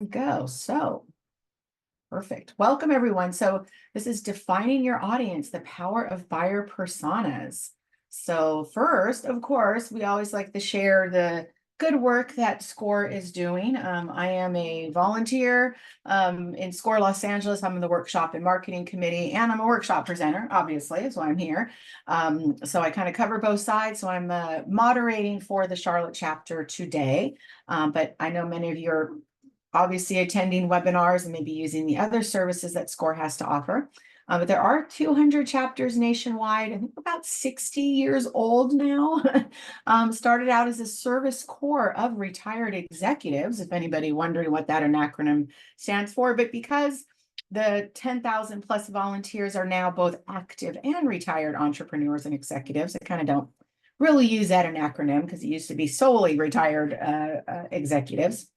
Go. So perfect. Welcome, everyone. So this is defining your audience, the power of buyer personas. So first, of course, we always like to share the good work that SCORE is doing. I am a volunteer in SCORE Los Angeles. I'm in the workshop and marketing committee, and I'm a workshop presenter, obviously, that's why I'm here. So I kind of cover both sides. So I'm moderating for the Charlotte chapter today. But I know many of you are obviously attending webinars and maybe using the other services that SCORE has to offer. But there are 200 chapters nationwide, I think about 60 years old now. Started out as a service corps of retired executives, if anybody wondering what that acronym stands for. But because the 10,000 plus volunteers are now both active and retired entrepreneurs and executives, I kind of don't really use that acronym because it used to be solely retired executives.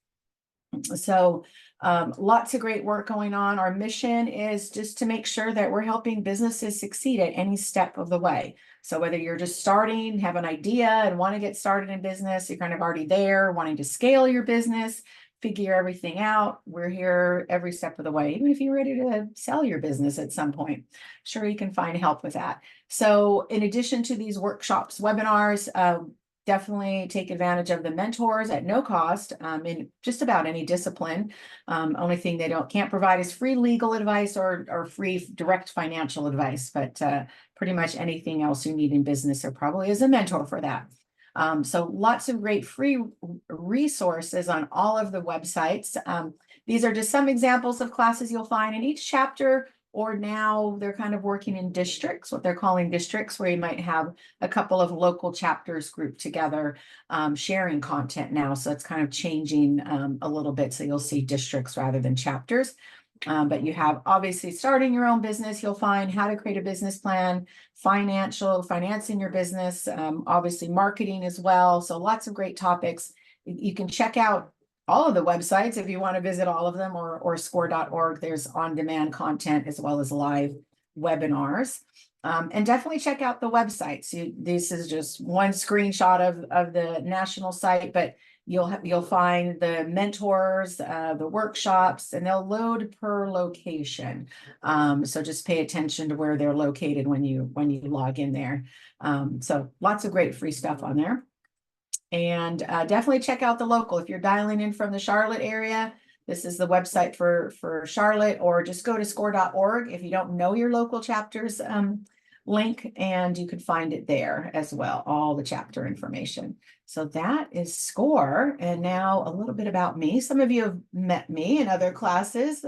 So lots of great work going on. Our mission is just to make sure that we're helping businesses succeed at any step of the way. So whether you're just starting, have an idea and want to get started in business, you're kind of already there, wanting to scale your business, figure everything out, we're here every step of the way. Even if you're ready to sell your business at some point, sure you can find help with that. So in addition to these workshops, webinars, definitely take advantage of the mentors at no cost in just about any discipline. Only thing they can't provide is free legal advice or free direct financial advice, but pretty much anything else you need in business or probably is a mentor for that. So lots of great free resources on all of the websites. These are just some examples of classes you'll find in each chapter, or now they're kind of working in districts, what they're calling districts, where you might have a couple of local chapters grouped together, sharing content now. So it's kind of changing a little bit. So you'll see districts rather than chapters. But you have obviously starting your own business, you'll find how to create a business plan, financing your business, obviously marketing as well. So lots of great topics. You can check out all of the websites if you want to visit all of them, or score.org. There's on-demand content as well as live webinars. And definitely check out the websites. This is just one screenshot of the national site, but you'll find the mentors, the workshops, and they'll load per location. So just pay attention to where they're located when you log in there. So lots of great free stuff on there. And definitely check out the local. If you're dialing in from the Charlotte area, this is the website for Charlotte, or just go to score.org if you don't know your local chapters link, and you can find it there as well, all the chapter information. So that is SCORE. And now a little bit about me. Some of you have met me in other classes,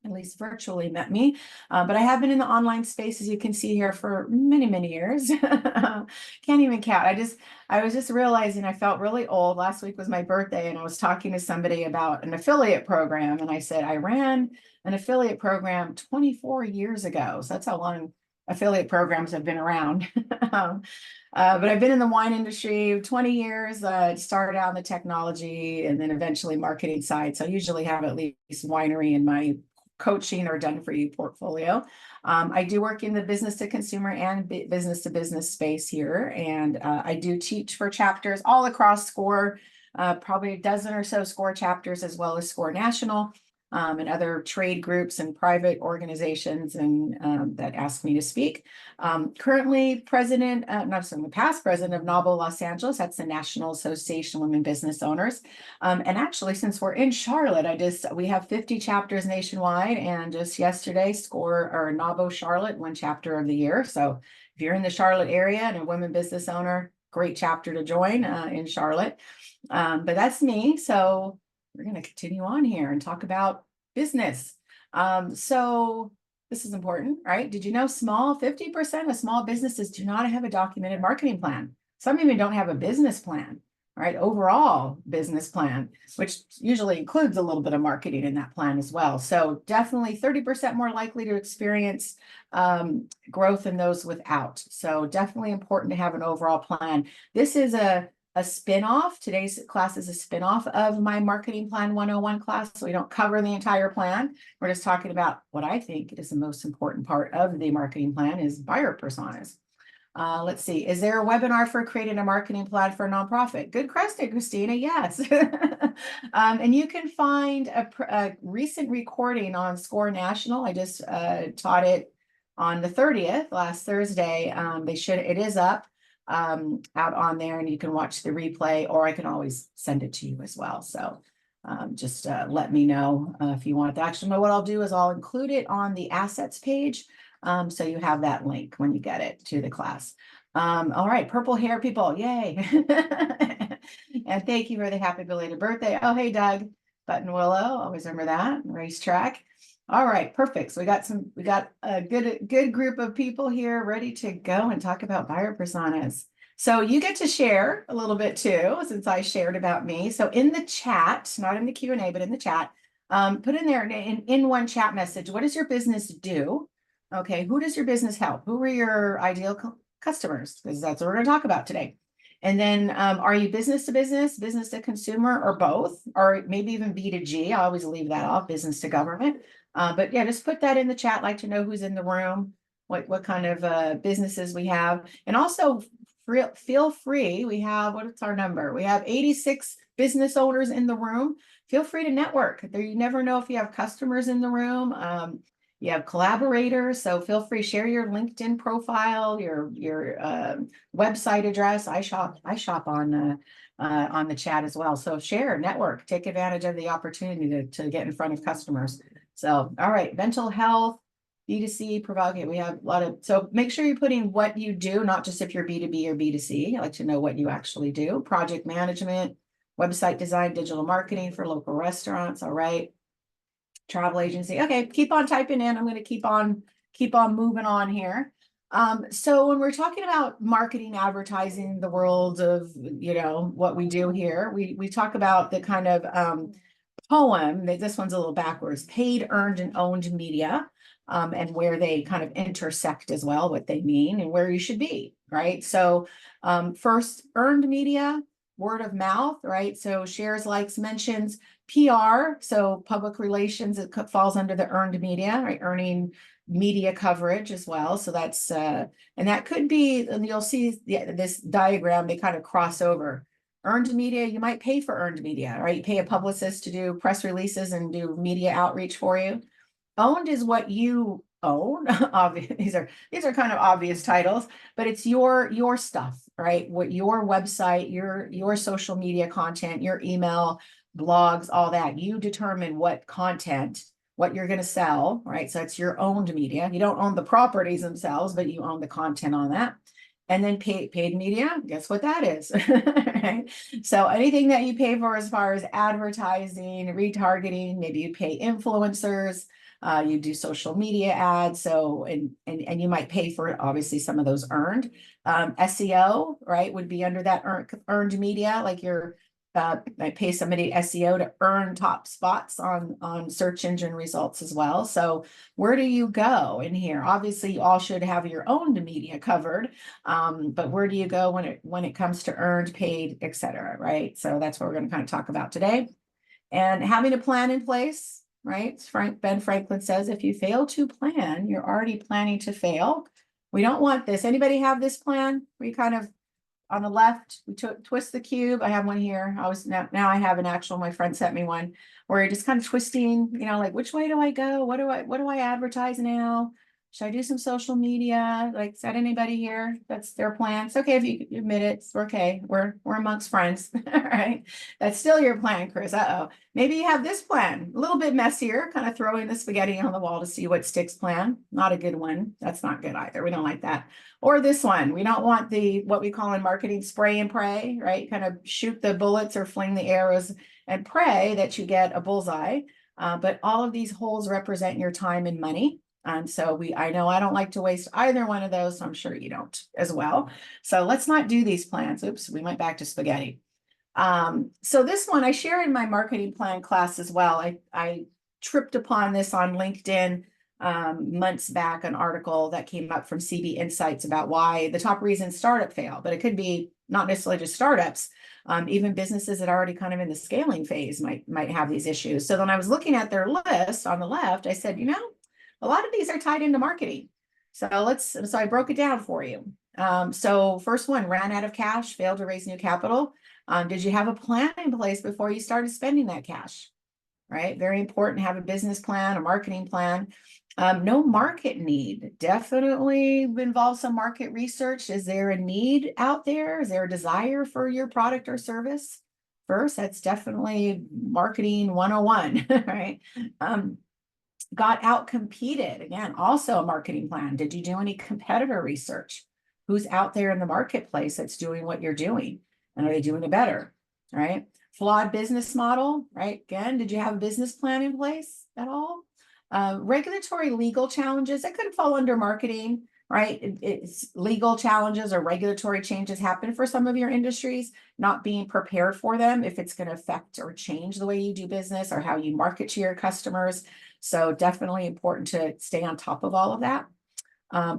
at least virtually met me, but I have been in the online space, as you can see here, for many, many years. Can't even count. I was just realizing I felt really old. Last week was my birthday, and I was talking to somebody about an affiliate program, and I said, I ran an affiliate program 24 years ago. So that's how long affiliate programs have been around. But I've been in the wine industry 20 years, started out in the technology and then eventually marketing side. So I usually have at least winery in my coaching or done for you portfolio. I do work in the business to consumer and business to business space here. And I do teach for chapters all across SCORE, probably a dozen or so SCORE chapters, as well as SCORE National, and other trade groups and private organizations and that ask me to speak. Currently president, past president of NAWBO Los Angeles. That's the National Association of Women Business Owners. And actually, since we're in Charlotte, we have 50 chapters nationwide, and just yesterday, SCORE or NAWBO Charlotte won chapter of the year. So if you're in the Charlotte area and a women business owner, great chapter to join in Charlotte. But that's me. So we're going to continue on here and talk about business. So this is important, right? Did you know 50% of small businesses do not have a documented marketing plan? Some even don't have a business plan, right? Overall business plan, which usually includes a little bit of marketing in that plan as well. So definitely 30% more likely to experience growth in those without. So definitely important to have an overall plan. This is a spin-off. Today's class is a spin-off of my Marketing Plan 101 class. So we don't cover the entire plan. We're just talking about what I think is the most important part of the marketing plan is buyer personas. Let's see. Is there a webinar for creating a marketing plan for a nonprofit? Good question, Christina. Yes. And you can find a recent recording on Score National. I just taught it on the 30th, last Thursday. It is up out on there, and you can watch the replay, or I can always send it to you as well. So just let me know if you want that. Actually, what I'll do is I'll include it on the assets page. So you have that link when you get it to the class. All right, purple hair people, yay. And thank you for the happy belated birthday. Oh, hey, Doug, Button Willow, always remember that, racetrack. All right, perfect. So we got a good group of people here ready to go and talk about buyer personas. So you get to share a little bit too, since I shared about me. So in the chat, not in the Q&A, but in the chat, put in there in one chat message, what does your business do? Okay, who does your business help? Who are your ideal customers? Because that's what we're going to talk about today. And then are you business to business, business to consumer, or both? Or maybe even B2G. I always leave that off, business to government. But yeah, just put that in the chat. I'd like to know who's in the room, what kind of businesses we have. And also feel free. We have, what's our number? We have 86 business owners in the room. Feel free to network. You never know if you have customers in the room. You have collaborators, so feel free, share your LinkedIn profile, your website address. I shop on the chat as well. So share, network, take advantage of the opportunity to get in front of customers. So, all right, mental health, B2C, provide. We have a lot of, so make sure you're putting what you do, not just if you're B2B or B2C. I like to know what you actually do. Project management, website design, digital marketing for local restaurants. All right. Travel agency. Okay, keep on typing in. I'm going to keep on moving on here. So when we're talking about marketing, advertising, the world of, what we do here, we talk about the kind of poem. This one's a little backwards: paid, earned, and owned media, and where they kind of intersect as well, what they mean and where you should be, right? So first, earned media, word of mouth, right? So shares, likes, mentions. PR, so public relations, it falls under the earned media, right? Earning media coverage as well. So that's, and that could be, and you'll see this diagram, they kind of cross over. Earned media, you might pay for earned media, right? You pay a publicist to do press releases and do media outreach for you. Owned is what you own. These are kind of obvious titles, but it's your stuff, right? What your website, your social media content, your email, blogs, all that. You determine what content, what you're going to sell, right? So it's your owned media. You don't own the properties themselves, but you own the content on that. And then paid media, guess what that is, right? So anything that you pay for as far as advertising, retargeting, maybe you pay influencers, you do social media ads. So, and you might pay for, obviously, some of those earned. SEO, right, would be under that earned media, like your I pay somebody SEO to earn top spots on search engine results as well. So where do you go in here? Obviously, you all should have your own media covered, but where do you go when it comes to earned, paid, etc. Right? So that's what we're going to kind of talk about today. And having a plan in place, right? Ben Franklin says, if you fail to plan, you're already planning to fail. We don't want this. Anybody have this plan? We kind of, on the left, we twist the cube. I have one here. Now I have an actual, my friend sent me one where you're just kind of twisting, like, which way do I go? What do I advertise now? Should I do some social media? Like, is that anybody here? That's their plan. It's okay if you admit it. It's okay. We're amongst friends. All right. That's still your plan, Chris. Uh-oh. Maybe you have this plan, a little bit messier, kind of throwing the spaghetti on the wall to see what sticks plan. Not a good one. That's not good either. We don't like that. Or this one. We don't want what we call in marketing spray and pray, right? Kind of shoot the bullets or fling the arrows and pray that you get a bullseye. But all of these holes represent your time and money. And so I know I don't like to waste either one of those, so I'm sure you don't as well. So let's not do these plans. Oops, we went back to spaghetti. So this one I share in my marketing plan class as well. I tripped upon this on LinkedIn months back, an article that came up from CB Insights about why the top reasons startup fail, but it could be not necessarily just startups. Even businesses that are already kind of in the scaling phase might have these issues. So when I was looking at their list on the left, I said, a lot of these are tied into marketing. So I broke it down for you. So first one, ran out of cash, failed to raise new capital. Did you have a plan in place before you started spending that cash? Right? Very important to have a business plan, a marketing plan. No market need. Definitely involve some market research. Is there a need out there? Is there a desire for your product or service? First, that's definitely marketing 101, right? Got out competed. Again, also a marketing plan. Did you do any competitor research? Who's out there in the marketplace that's doing what you're doing? And are they doing it better? Right? Flawed business model, right? Again, did you have a business plan in place at all? Regulatory legal challenges that could fall under marketing, right? It's legal challenges or regulatory changes happen for some of your industries, not being prepared for them if it's going to affect or change the way you do business or how you market to your customers. So definitely important to stay on top of all of that.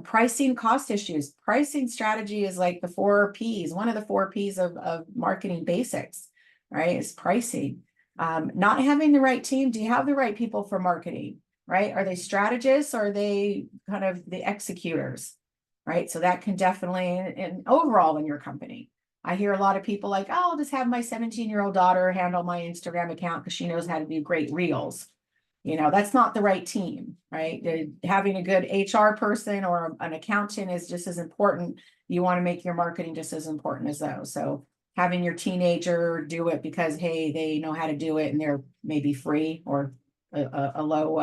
Pricing cost issues. Pricing strategy is like the 4 Ps, one of the 4 Ps of marketing basics, right? Is pricing. Not having the right team. Do you have the right people for marketing, right? Are they strategists or are they kind of the executors, right? So that can definitely, and overall in your company. I hear a lot of people like, oh, I'll just have my 17-year-old daughter handle my Instagram account because she knows how to do great reels. That's not the right team, right? Having a good HR person or an accountant is just as important. You want to make your marketing just as important as those. So having your teenager do it because, hey, they know how to do it and they're maybe free or a low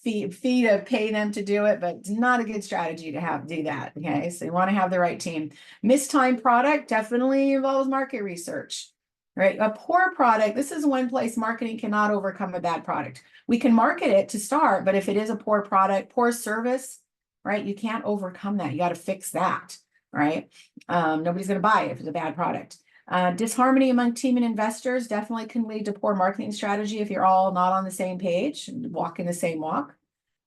fee to pay them to do it, but it's not a good strategy to do that. Okay, so you want to have the right team. Mistimed product definitely involves market research. Right, a poor product. This is one place marketing cannot overcome a bad product. We can market it to start, but if it is a poor product, poor service, right, you can't overcome that. You got to fix that, right? Nobody's going to buy it if it's a bad product. Disharmony among team and investors definitely can lead to poor marketing strategy if you're all not on the same page and walking the same walk,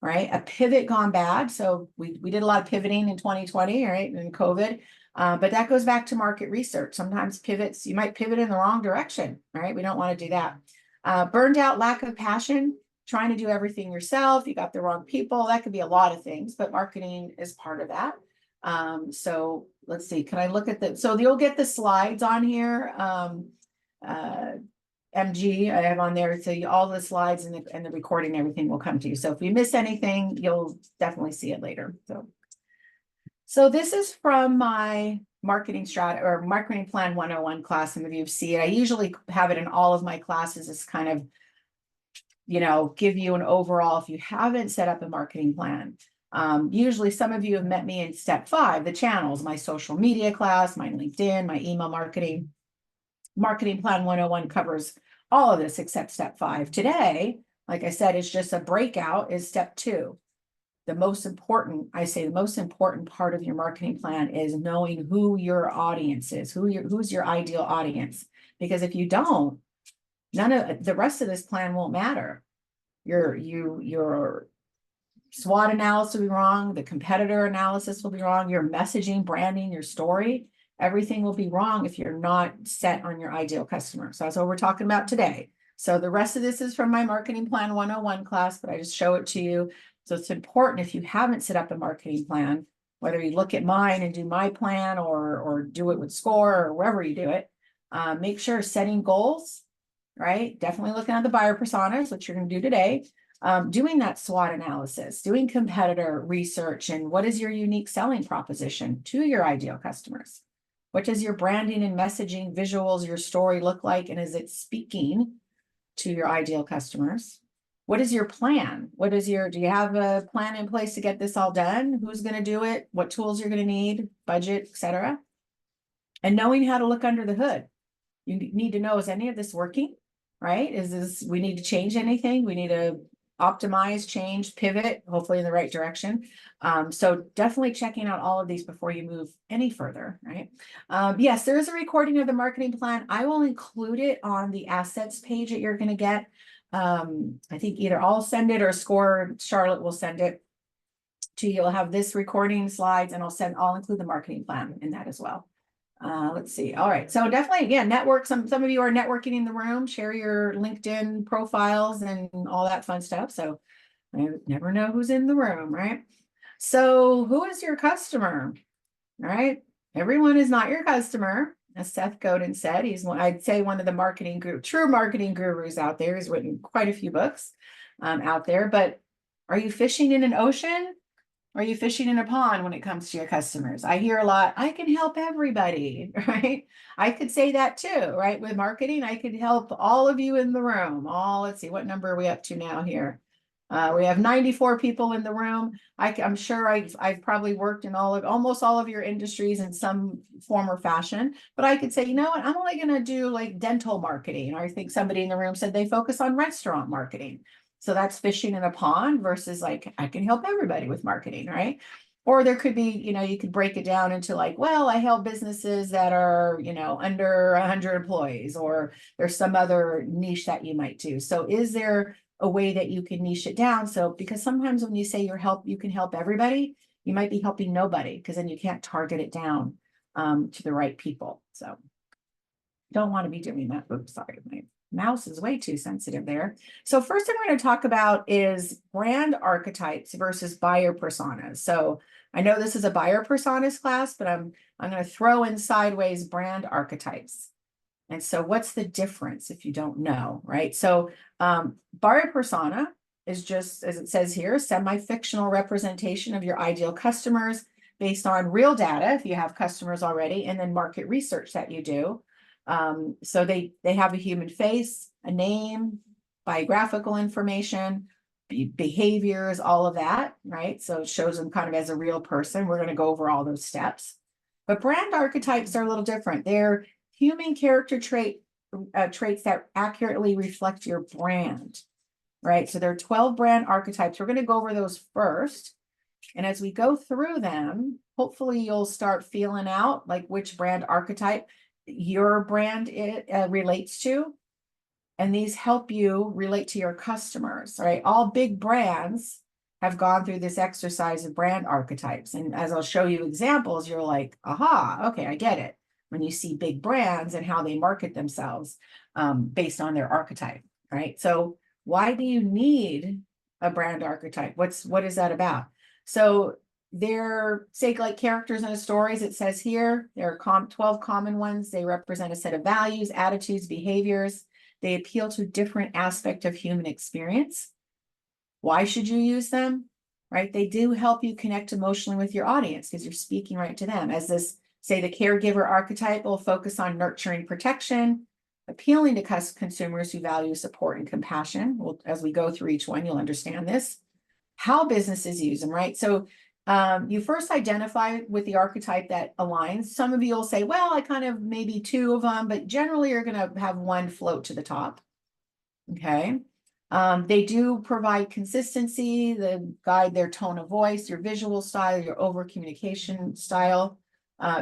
right? A pivot gone bad. So we did a lot of pivoting in 2020, right, and COVID. But that goes back to market research. Sometimes pivots, you might pivot in the wrong direction, right? We don't want to do that. Burned out, lack of passion, trying to do everything yourself. You got the wrong people. That could be a lot of things, but marketing is part of that. So let's see, can I look at so you'll get the slides on here. MG, I have on there. So all the slides and the recording, everything will come to you. So if you miss anything, you'll definitely see it later. So this is from my marketing strategy or marketing plan 101 class. Some of you see it. I usually have it in all of my classes. It's kind of, give you an overall if you haven't set up a marketing plan. Usually some of you have met me in step 5, the channels, my social media class, my LinkedIn, my email marketing. Marketing plan 101 covers all of this except step 5. Today, like I said, it's just a breakout is step 2. The most important part of your marketing plan is knowing who your audience is, who's your ideal audience. Because if you don't, none of the rest of this plan won't matter. Your SWOT analysis will be wrong. The competitor analysis will be wrong. Your messaging, branding, your story, everything will be wrong if you're not set on your ideal customer. So that's what we're talking about today. So the rest of this is from my marketing plan 101 class, but I just show it to you. So it's important if you haven't set up a marketing plan, whether you look at mine and do my plan or do it with SCORE or wherever you do it, make sure setting goals, right? Definitely looking at the buyer personas, which you're going to do today. Doing that SWOT analysis, doing competitor research, and what is your unique selling proposition to your ideal customers? What does your branding and messaging, visuals, your story look like? And is it speaking to your ideal customers? What is your plan? Do you have a plan in place to get this all done? Who's going to do it? What tools you're going to need, budget, etc. And knowing how to look under the hood. You need to know, is any of this working, right? We need to change anything? We need to optimize, change, pivot, hopefully in the right direction. So definitely checking out all of these before you move any further, right? Yes, there is a recording of the marketing plan. I will include it on the assets page that you're going to get. I think either I'll send it or SCORE, Charlotte will send it to you. You'll have this recording slides and I'll include the marketing plan in that as well. Let's see. All right. So definitely, again, network. Some of you are networking in the room, share your LinkedIn profiles and all that fun stuff. So I never know who's in the room, right? So who is your customer? All right. Everyone is not your customer. As Seth Godin said, I'd say one of the true marketing gurus out there. He's written quite a few books out there, but are you fishing in an ocean? Or are you fishing in a pond when it comes to your customers? I hear a lot, I can help everybody, right? I could say that too, right? With marketing, I could help all of you in the room. Let's see, what number are we up to now here? We have 94 people in the room. I'm sure I've probably worked in almost all of your industries in some form or fashion, but I could say, you know what, I'm only going to do like dental marketing. Or I think somebody in the room said they focus on restaurant marketing. So that's fishing in a pond versus like, I can help everybody with marketing, right? Or there could be, you could break it down into like, well, I help businesses that are, under 100 employees, or there's some other niche that you might do. So is there a way that you can niche it down? So, because sometimes when you say you can help everybody, you might be helping nobody, because then you can't target it down to the right people. So don't want to be doing that. Oops, sorry, my mouse is way too sensitive there. So first thing we're going to talk about is brand archetypes versus buyer personas. So I know this is a buyer personas class, but I'm going to throw in sideways brand archetypes. And so what's the difference if you don't know, right? So buyer persona is just, as it says here, semi-fictional representation of your ideal customers based on real data, if you have customers already, and then market research that you do. So they have a human face, a name, biographical information, behaviors, all of that, right? So it shows them kind of as a real person. We're going to go over all those steps. But brand archetypes are a little different. They're human character traits that accurately reflect your brand, right? So there are 12 brand archetypes. We're going to go over those first. And as we go through them, hopefully you'll start feeling out like which brand archetype your brand relates to. And these help you relate to your customers, right? All big brands have gone through this exercise of brand archetypes. And as I'll show you examples, you're like, aha, okay, I get it. When you see big brands and how they market themselves based on their archetype, right? So why do you need a brand archetype? What is that about? So they're, say, like characters in the stories, it says here, there are 12 common ones. They represent a set of values, attitudes, behaviors. They appeal to different aspects of human experience. Why should you use them? Right? They do help you connect emotionally with your audience because you're speaking right to them. As this, say, the caregiver archetype will focus on nurturing protection, appealing to consumers who value support and compassion. Well, as we go through each one, you'll understand this. How businesses use them, right? So you first identify with the archetype that aligns. Some of you will say, well, I kind of maybe two of them, but generally you're going to have one float to the top. Okay. They do provide consistency, they guide their tone of voice, your visual style, your over communication style,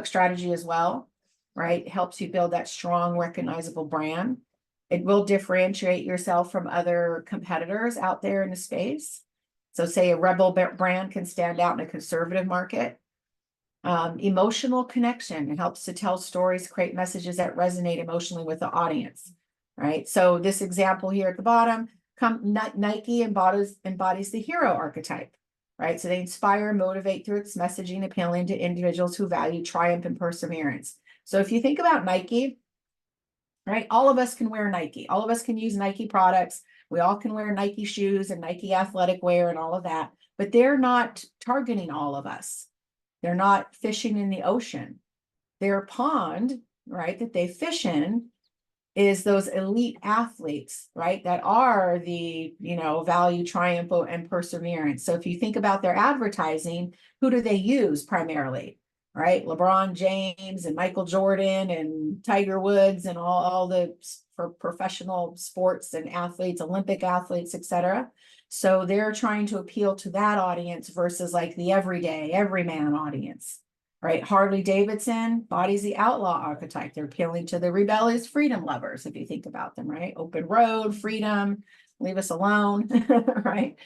strategy as well, right? Helps you build that strong, recognizable brand. It will differentiate yourself from other competitors out there in the space. So say a rebel brand can stand out in a conservative market. Emotional connection. It helps to tell stories, create messages that resonate emotionally with the audience, right? So this example here at the bottom, Nike embodies the hero archetype, right? So they inspire and motivate through its messaging, appealing to individuals who value triumph and perseverance. So if you think about Nike, right, all of us can wear Nike. All of us can use Nike products. We all can wear Nike shoes and Nike athletic wear and all of that, but they're not targeting all of us. They're not fishing in the ocean. Their pond, right, that they fish in is those elite athletes, right, that are the, value, triumph, and perseverance. So if you think about their advertising, who do they use primarily? Right, LeBron James and Michael Jordan and Tiger Woods and all the for professional sports and athletes, Olympic athletes, etc. So they're trying to appeal to that audience versus like the everyday, everyman audience, right? Harley Davidson embodies the outlaw archetype. They're appealing to the rebellious freedom lovers, if you think about them, right? Open road, freedom, leave us alone, right?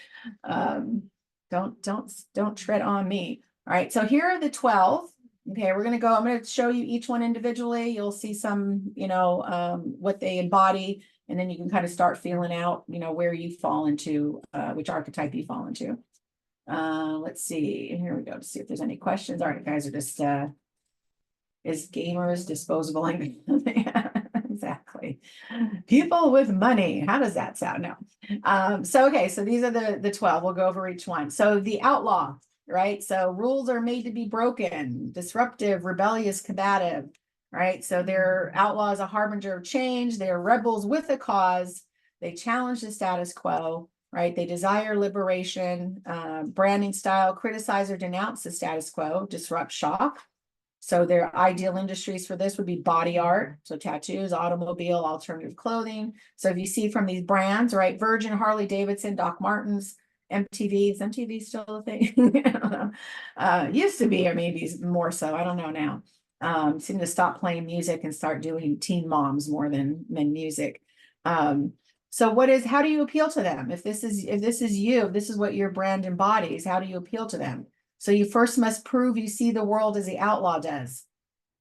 Don't tread on me. All right, so here are the 12. Okay, I'm going to show you each one individually. You'll see some, what they embody, and then you can kind of start feeling out, where you fall into, which archetype you fall into. Let's see. Here we go to see if there's any questions. All right, guys are just is gamers disposable? Yeah, exactly. People with money. How does that sound? No. So okay, so these are the 12. We'll go over each one. So the outlaw, right? So rules are made to be broken, disruptive, rebellious, combative, right? So they're outlaws, a harbinger of change. They're rebels with a cause. They challenge the status quo, right? They desire liberation, branding style, criticize or denounce the status quo, disrupt, shock. So their ideal industries for this would be body art, so tattoos, automobile, alternative clothing. So if you see from these brands, right, Virgin, Harley Davidson, Doc Martens, MTV, is MTV still a thing? I don't know. Used to be, or maybe more so. I don't know now. Seem to stop playing music and start doing teen moms more than music. So how do you appeal to them? If this is you, if this is what your brand embodies, how do you appeal to them? So you first must prove you see the world as the outlaw does.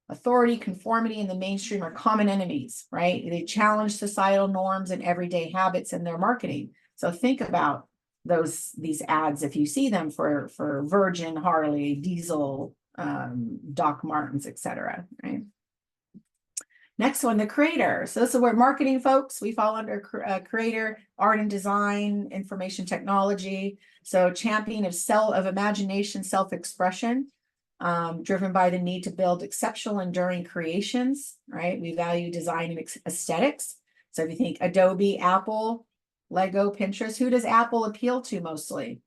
Authority, conformity, and the mainstream are common enemies, right? They challenge societal norms and everyday habits in their marketing. So think about these ads if you see them for Virgin, Harley, Diesel, Doc Martens, etc. Right? Next one, the creator. So this is where marketing folks, we fall under creator, art and design, information technology. So champion of imagination, self-expression, driven by the need to build exceptional, enduring creations, right? We value design and aesthetics. So if you think Adobe, Apple, Lego, Pinterest, who does Apple appeal to mostly?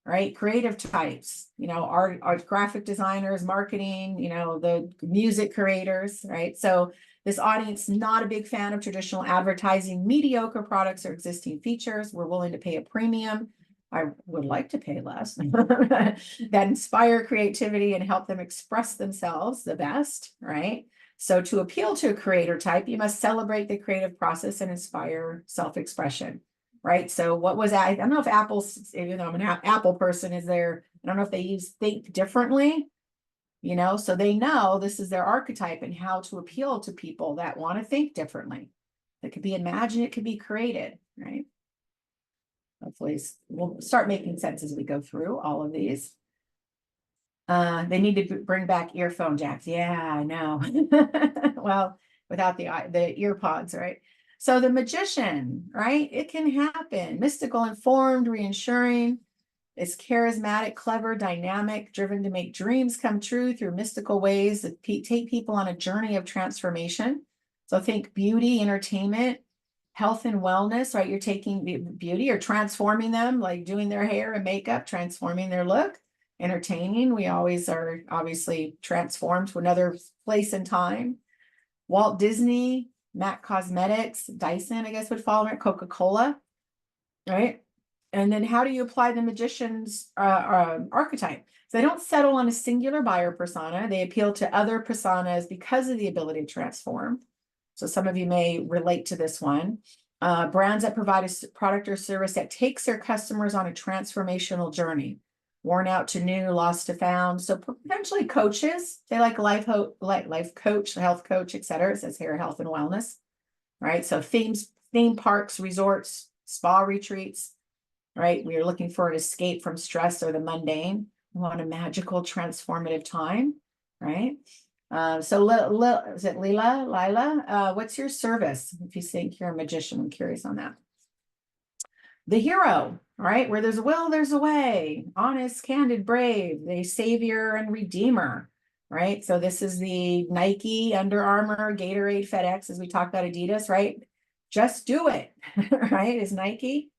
Right? Creative types, art, graphic designers, marketing, the music creators, right? So this audience is not a big fan of traditional advertising, mediocre products or existing features. We're willing to pay a premium. I would like to pay less that inspire creativity and help them express themselves the best, right? So to appeal to a creator type, you must celebrate the creative process and inspire self-expression, right? So what was that? I don't know if Apple's, even though I'm an Apple person, I don't know if they use think differently, so they know this is their archetype and how to appeal to people that want to think differently. It could be imagined, it could be created, right? Hopefully we'll start making sense as we go through all of these. They need to bring back earphone jacks. Yeah, I know. Well, without the ear pods, right? So the magician, right? It can happen. Mystical, informed, reassuring. It's charismatic, clever, dynamic, driven to make dreams come true through mystical ways that take people on a journey of transformation. So think beauty, entertainment, health and wellness, right? You're taking beauty or transforming them, like doing their hair and makeup, transforming their look. Entertaining, we always are obviously transformed to another place and time. Walt Disney, MAC Cosmetics, Dyson, I guess would fall under Coca-Cola, right? And then how do you apply the magician's archetype? So they don't settle on a singular buyer persona. They appeal to other personas because of the ability to transform. So some of you may relate to this one. Brands that provide a product or service that takes their customers on a transformational journey, worn out to new, lost to found. So potentially coaches, they like life coach, health coach, et cetera. It says here, health and wellness, right? So theme parks, resorts, spa retreats, right? We are looking for an escape from stress or the mundane. We want a magical, transformative time, right? So is it Lila? What's your service? If you think you're a magician, I'm curious on that. The hero, right? Where there's a will, there's a way. Honest, candid, brave, the savior and redeemer, right? So this is the Nike, Under Armour, Gatorade, FedEx, as we talked about Adidas, right? Just do it, right? Is Nike.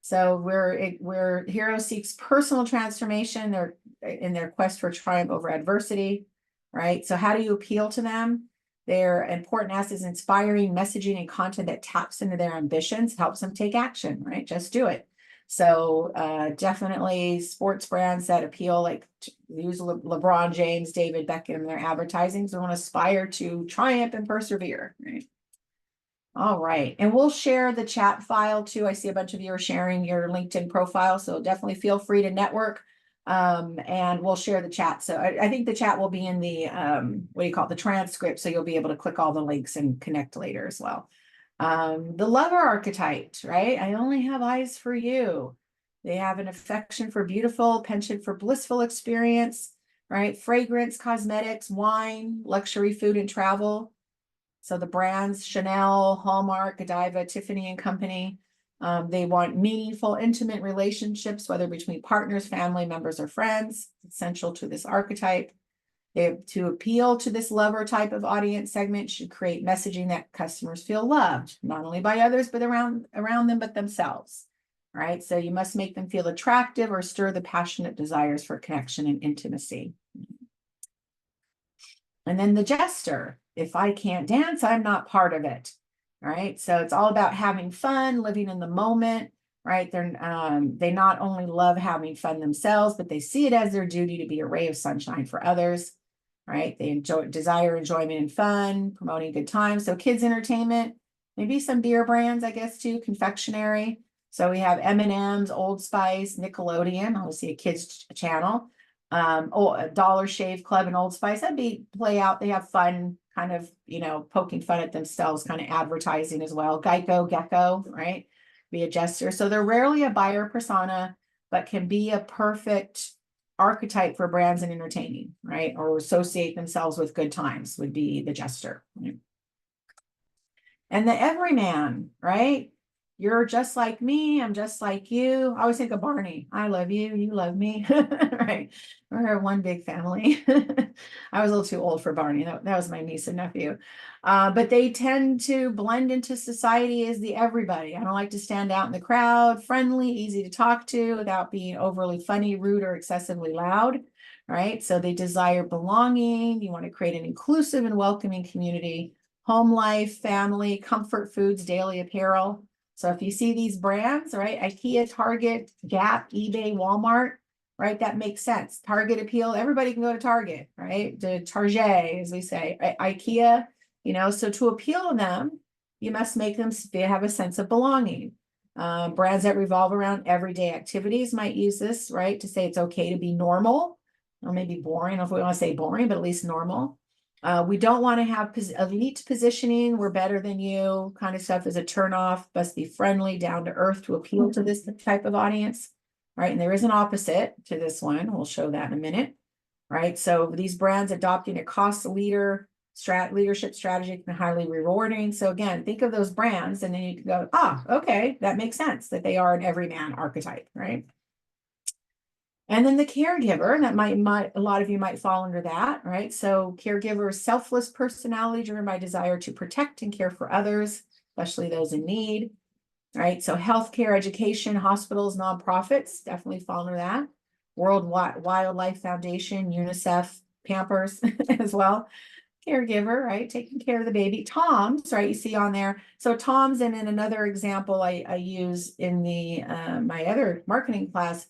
So where hero seeks personal transformation in their quest for triumph over adversity, right? So how do you appeal to them? Their important assets, inspiring messaging and content that taps into their ambitions, helps them take action, right? Just do it. So definitely sports brands that appeal, like use LeBron James, David Beckham, their advertising. So they want to aspire to triumph and persevere, right? All right. And we'll share the chat file too. I see a bunch of you are sharing your LinkedIn profile, so definitely feel free to network. And we'll share the chat. So I think the chat will be in the, the transcript. So you'll be able to click all the links and connect later as well. The lover archetype, right? I only have eyes for you. They have an affection for beautiful, penchant for blissful experience, right? Fragrance, cosmetics, wine, luxury food, and travel. So the brands, Chanel, Hallmark, Godiva, Tiffany and Company, they want meaningful, intimate relationships, whether between partners, family members, or friends. It's essential to this archetype. To appeal to this lover type of audience segment should create messaging that customers feel loved, not only by others, but around them, but themselves. Right. So you must make them feel attractive or stir the passionate desires for connection and intimacy. And then the jester. If I can't dance, I'm not part of it. Right. So it's all about having fun, living in the moment. Right. They not only love having fun themselves, but they see it as their duty to be a ray of sunshine for others. Right. They desire enjoyment and fun, promoting good times. So kids entertainment, maybe some beer brands, I guess, too, confectionery. So we have M&M's, Old Spice, Nickelodeon, obviously a kids channel. A Dollar Shave Club and Old Spice, that'd be play out. They have fun, kind of, poking fun at themselves, kind of advertising as well. Geico, Gecko, right? Be a jester. So they're rarely a buyer persona, but can be a perfect archetype for brands and entertaining, right? Or associate themselves with good times would be the jester. Right? And the everyman, right? You're just like me. I'm just like you. I always think of Barney. I love you. You love me. Right. We're one big family. I was a little too old for Barney. That was my niece and nephew. But they tend to blend into society as the everybody. I don't like to stand out in the crowd, friendly, easy to talk to without being overly funny, rude, or excessively loud. Right. So they desire belonging. You want to create an inclusive and welcoming community, home life, family, comfort foods, daily apparel. So if you see these brands, right, IKEA, Target, Gap, eBay, Walmart, right, that makes sense. Target appeal, everybody can go to Target, right? To Target, as we say, right? IKEA, so to appeal to them, you must make them have a sense of belonging. Brands that revolve around everyday activities might use this, right, to say it's okay to be normal, or maybe boring, if we want to say boring, but at least normal. We don't want to have elite positioning. We're better than you kind of stuff is a turnoff. Must be friendly, down to earth to appeal to this type of audience. Right. And there is an opposite to this one. We'll show that in a minute. Right. So these brands adopting a cost leadership strategy can be highly rewarding. So again, think of those brands and then you can go, okay, that makes sense that they are an everyman archetype. Right. And then the caregiver, that might a lot of you might fall under that, right? So caregiver is selfless personality driven by desire to protect and care for others, especially those in need, right? So healthcare, education, hospitals, nonprofits definitely fall under that. World Wildlife Foundation, UNICEF, Pampers as well. Caregiver, right? Taking care of the baby. Toms, right? You see on there. So Toms, and in another example I use in the my other marketing class,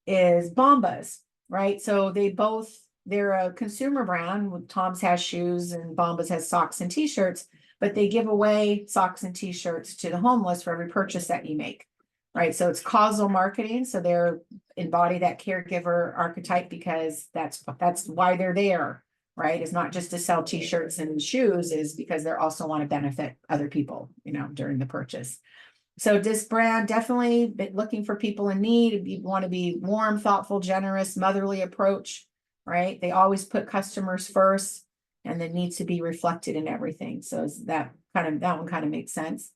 is Bombas, right? So they're a consumer brand. Tom's has shoes and Bombas has socks and t-shirts, but they give away socks and t-shirts to the homeless for every purchase that you make, right? So it's causal marketing. So they're embody that caregiver archetype because that's why they're there, right? It's not just to sell t-shirts and shoes, is because they also want to benefit other people, during the purchase. So this brand definitely looking for people in need. You want to be warm, thoughtful, generous, motherly approach, right? They always put customers first, and then needs to be reflected in everything. So that one kind of makes sense.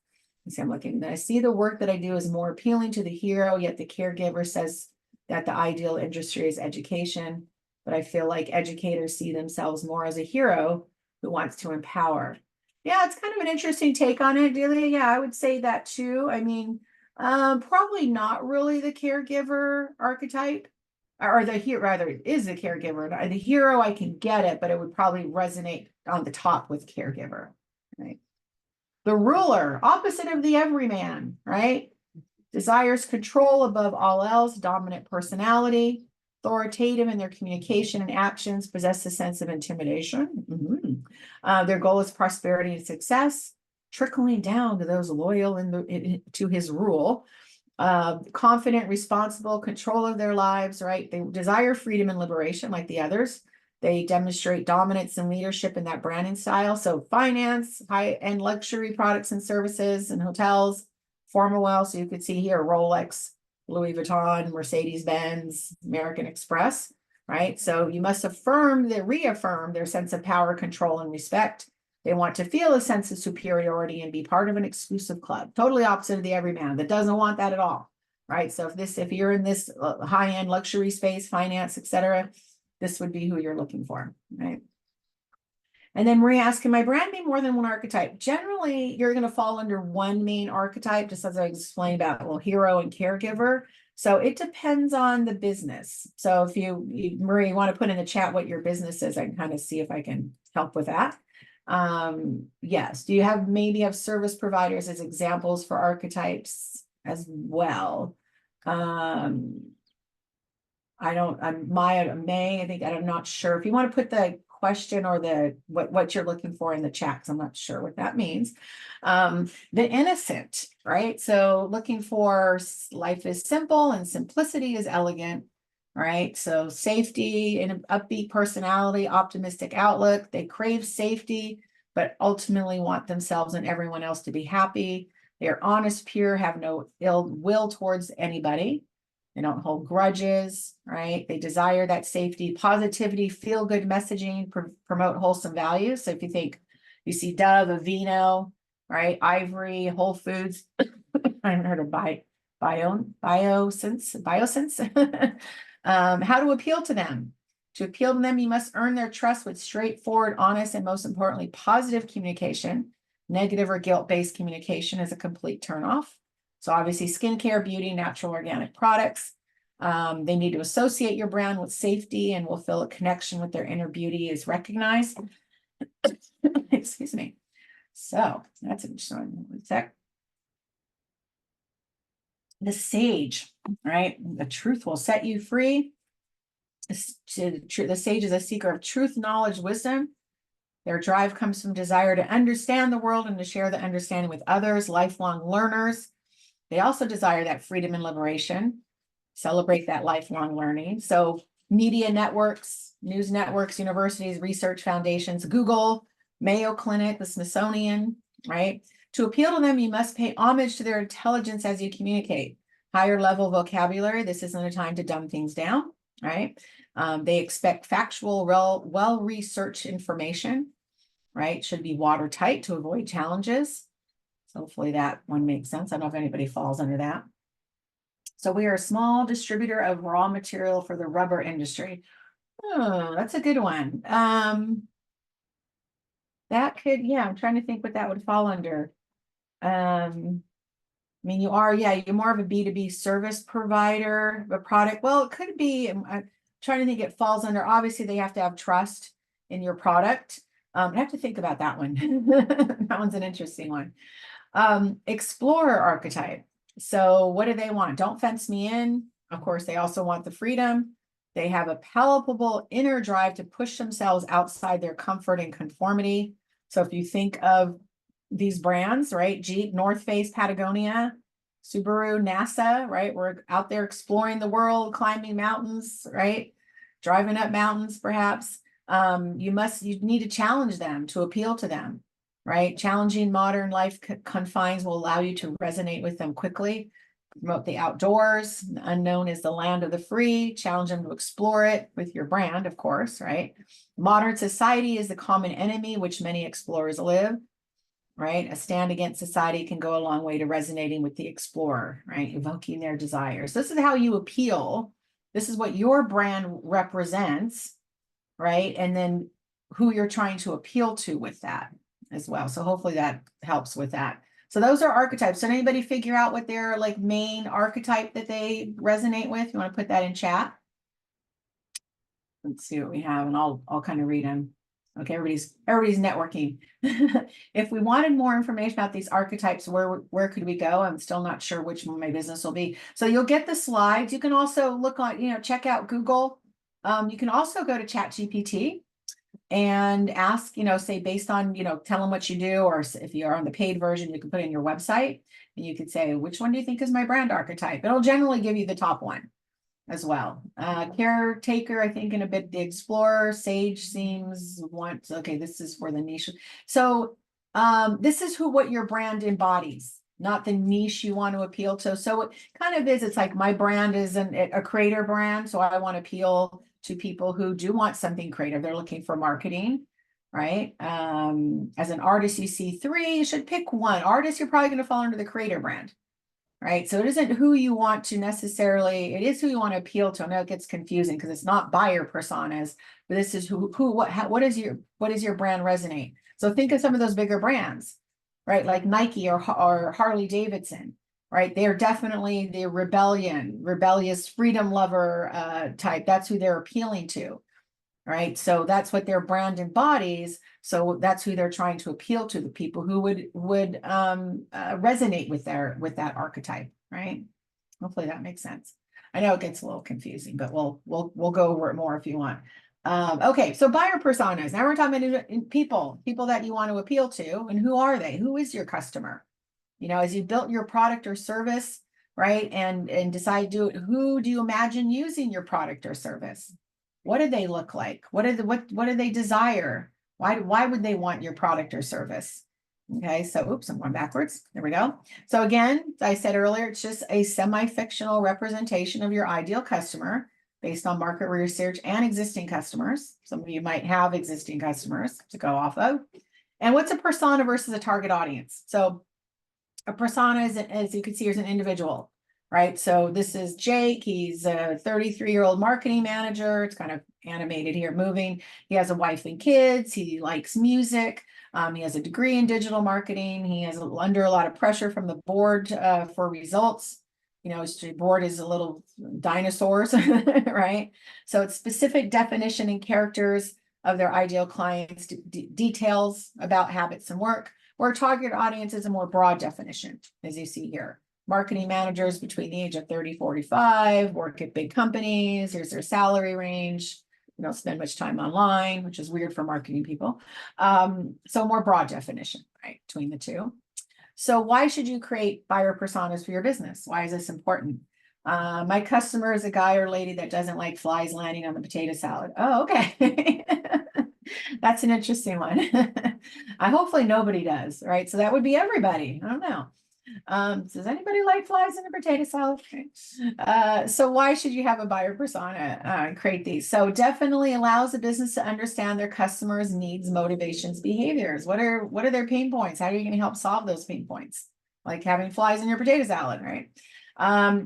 So I'm looking. I see the work that I do is more appealing to the hero, yet the caregiver says that the ideal industry is education. But I feel like educators see themselves more as a hero who wants to empower. Yeah, it's kind of an interesting take on it, Delia. Yeah, I would say that too. I mean, probably not really the caregiver archetype, or the hero, rather, it is the caregiver. The hero, I can get it, but it would probably resonate on the top with caregiver, right? The ruler, opposite of the everyman, right? Desires control above all else, dominant personality, authoritative in their communication and actions, possess a sense of intimidation. Their goal is prosperity and success, trickling down to those loyal to his rule. Confident, responsible, control of their lives, right? They desire freedom and liberation like the others. They demonstrate dominance and leadership in that branding style. So finance, high-end luxury products and services and hotels, formal wealth. So you could see here, Rolex, Louis Vuitton, Mercedes-Benz, American Express, right? So you must reaffirm their sense of power, control, and respect. They want to feel a sense of superiority and be part of an exclusive club. Totally opposite of the everyman that doesn't want that at all, right? So if you're in this high-end luxury space, finance, etc., this would be who you're looking for, right? And then Marie asked, can my brand be more than one archetype? Generally, you're going to fall under one main archetype, just as I explained about hero and caregiver. So it depends on the business. So if Marie, want to put in the chat what your business is, I can kind of see if I can help with that. Yes. Do you maybe have service providers as examples for archetypes as well? I think I'm not sure. If you want to put the question or what you're looking for in the chat, because I'm not sure what that means. The innocent, right? So looking for life is simple and simplicity is elegant, right? So safety and an upbeat personality, optimistic outlook. They crave safety, but ultimately want themselves and everyone else to be happy. They're honest, pure, have no ill will towards anybody. They don't hold grudges, right? They desire that safety, positivity, feel good messaging, promote wholesome values. So if you see Dove, Aveeno, right? Ivory, Whole Foods. I haven't heard of Biosense. How to appeal to them. To appeal to them, you must earn their trust with straightforward, honest, and most importantly, positive communication. Negative or guilt-based communication is a complete turnoff. So obviously skincare, beauty, natural organic products. They need to associate your brand with safety and will feel a connection with their inner beauty is recognized. Excuse me. So that's interesting. One sec. The sage, right? The truth will set you free. The sage is a seeker of truth, knowledge, wisdom. Their drive comes from desire to understand the world and to share the understanding with others, lifelong learners. They also desire that freedom and liberation, celebrate that lifelong learning. So media networks, news networks, universities, research foundations, Google, Mayo Clinic, the Smithsonian, right? To appeal to them, you must pay homage to their intelligence as you communicate. Higher level vocabulary. This isn't a time to dumb things down, right? They expect factual, well-researched information, right? Should be watertight to avoid challenges. So hopefully that one makes sense. I don't know if anybody falls under that. So we are a small distributor of raw material for the rubber industry. Oh, that's a good one. That could, yeah, I'm trying to think what that would fall under. I mean, you're more of a B2B service provider of a product. Well, it could be, I'm trying to think it falls under, obviously they have to have trust in your product. I have to think about that one. That one's an interesting one. Explorer archetype. So what do they want? Don't fence me in. Of course, they also want the freedom. They have a palpable inner drive to push themselves outside their comfort and conformity. So if you think of these brands, right? Jeep, North Face, Patagonia, Subaru, NASA, right? We're out there exploring the world, climbing mountains, right? Driving up mountains, perhaps. You need to challenge them to appeal to them, right? Challenging modern life confines will allow you to resonate with them quickly. Promote the outdoors. The unknown is the land of the free. Challenge them to explore it with your brand, of course, right? Modern society is the common enemy which many explorers live, right? A stand against society can go a long way to resonating with the explorer, right? Evoking their desires. This is how you appeal. This is what your brand represents, right? And then who you're trying to appeal to with that as well. So hopefully that helps with that. So those are archetypes. So anybody figure out what their main archetype that they resonate with? You want to put that in chat? Let's see what we have, and I'll kind of read them. Okay, everybody's networking. If we wanted more information about these archetypes, where could we go? I'm still not sure which one my business will be. So you'll get the slides. You can also look on, check out Google. You can also go to ChatGPT and ask, say based on, tell them what you do, or if you're on the paid version, you can put in your website and you could say, which one do you think is my brand archetype? It'll generally give you the top one as well. Caretaker, I think in a bit, the explorer, sage seems okay, this is for the niche. So this is what your brand embodies. not the niche you want to appeal to. So it kind of is, it's like my brand is a creator brand. So I want to appeal to people who do want something creative. They're looking for marketing, right? As an artist, you see three, you should pick one. Artist, you're probably going to fall under the creator brand, right? So it isn't who you want to necessarily, it is who you want to appeal to. I know it gets confusing because it's not buyer personas, but this is what is your brand resonate? So think of some of those bigger brands, right? Like Nike or Harley Davidson, right? They're definitely the rebellious freedom lover type. That's who they're appealing to, right? So that's what their brand embodies. So that's who they're trying to appeal to, the people who would resonate with that archetype, right? Hopefully that makes sense. I know it gets a little confusing, but we'll go over it more if you want. Okay, so buyer personas. Now we're talking about people that you want to appeal to, and who are they? Who is your customer? You know, as you built your product or service, right, and decide to do it, who do you imagine using your product or service? What do they look like? What do they desire? Why would they want your product or service? Okay, so oops, I'm going backwards. There we go. So again, I said earlier, it's just a semi-fictional representation of your ideal customer based on market research and existing customers. Some of you might have existing customers to go off of. And what's a persona versus a target audience? So a persona is, as you can see, is an individual, right? So this is Jake. He's a 33-year-old marketing manager. It's kind of animated here, moving. He has a wife and kids. He likes music. He has a degree in digital marketing. He is under a lot of pressure from the board for results. You know, his board is a little dinosaurs, right? So it's specific definition and characters of their ideal clients, details about habits and work, where target audience is a more broad definition, as you see here. Marketing managers between the age of 30, 45, work at big companies. Here's their salary range. You don't spend much time online, which is weird for marketing people. So more broad definition, right, between the two. So why should you create buyer personas for your business? Why is this important? My customer is a guy or lady that doesn't like flies landing on the potato salad. Oh, okay. That's an interesting one. Hopefully nobody does, right? So that would be everybody. I don't know. Does anybody like flies in a potato salad? So why should you have a buyer persona and create these? So definitely allows the business to understand their customers' needs, motivations, behaviors. What are their pain points? How are you going to help solve those pain points? Like having flies in your potato salad, right?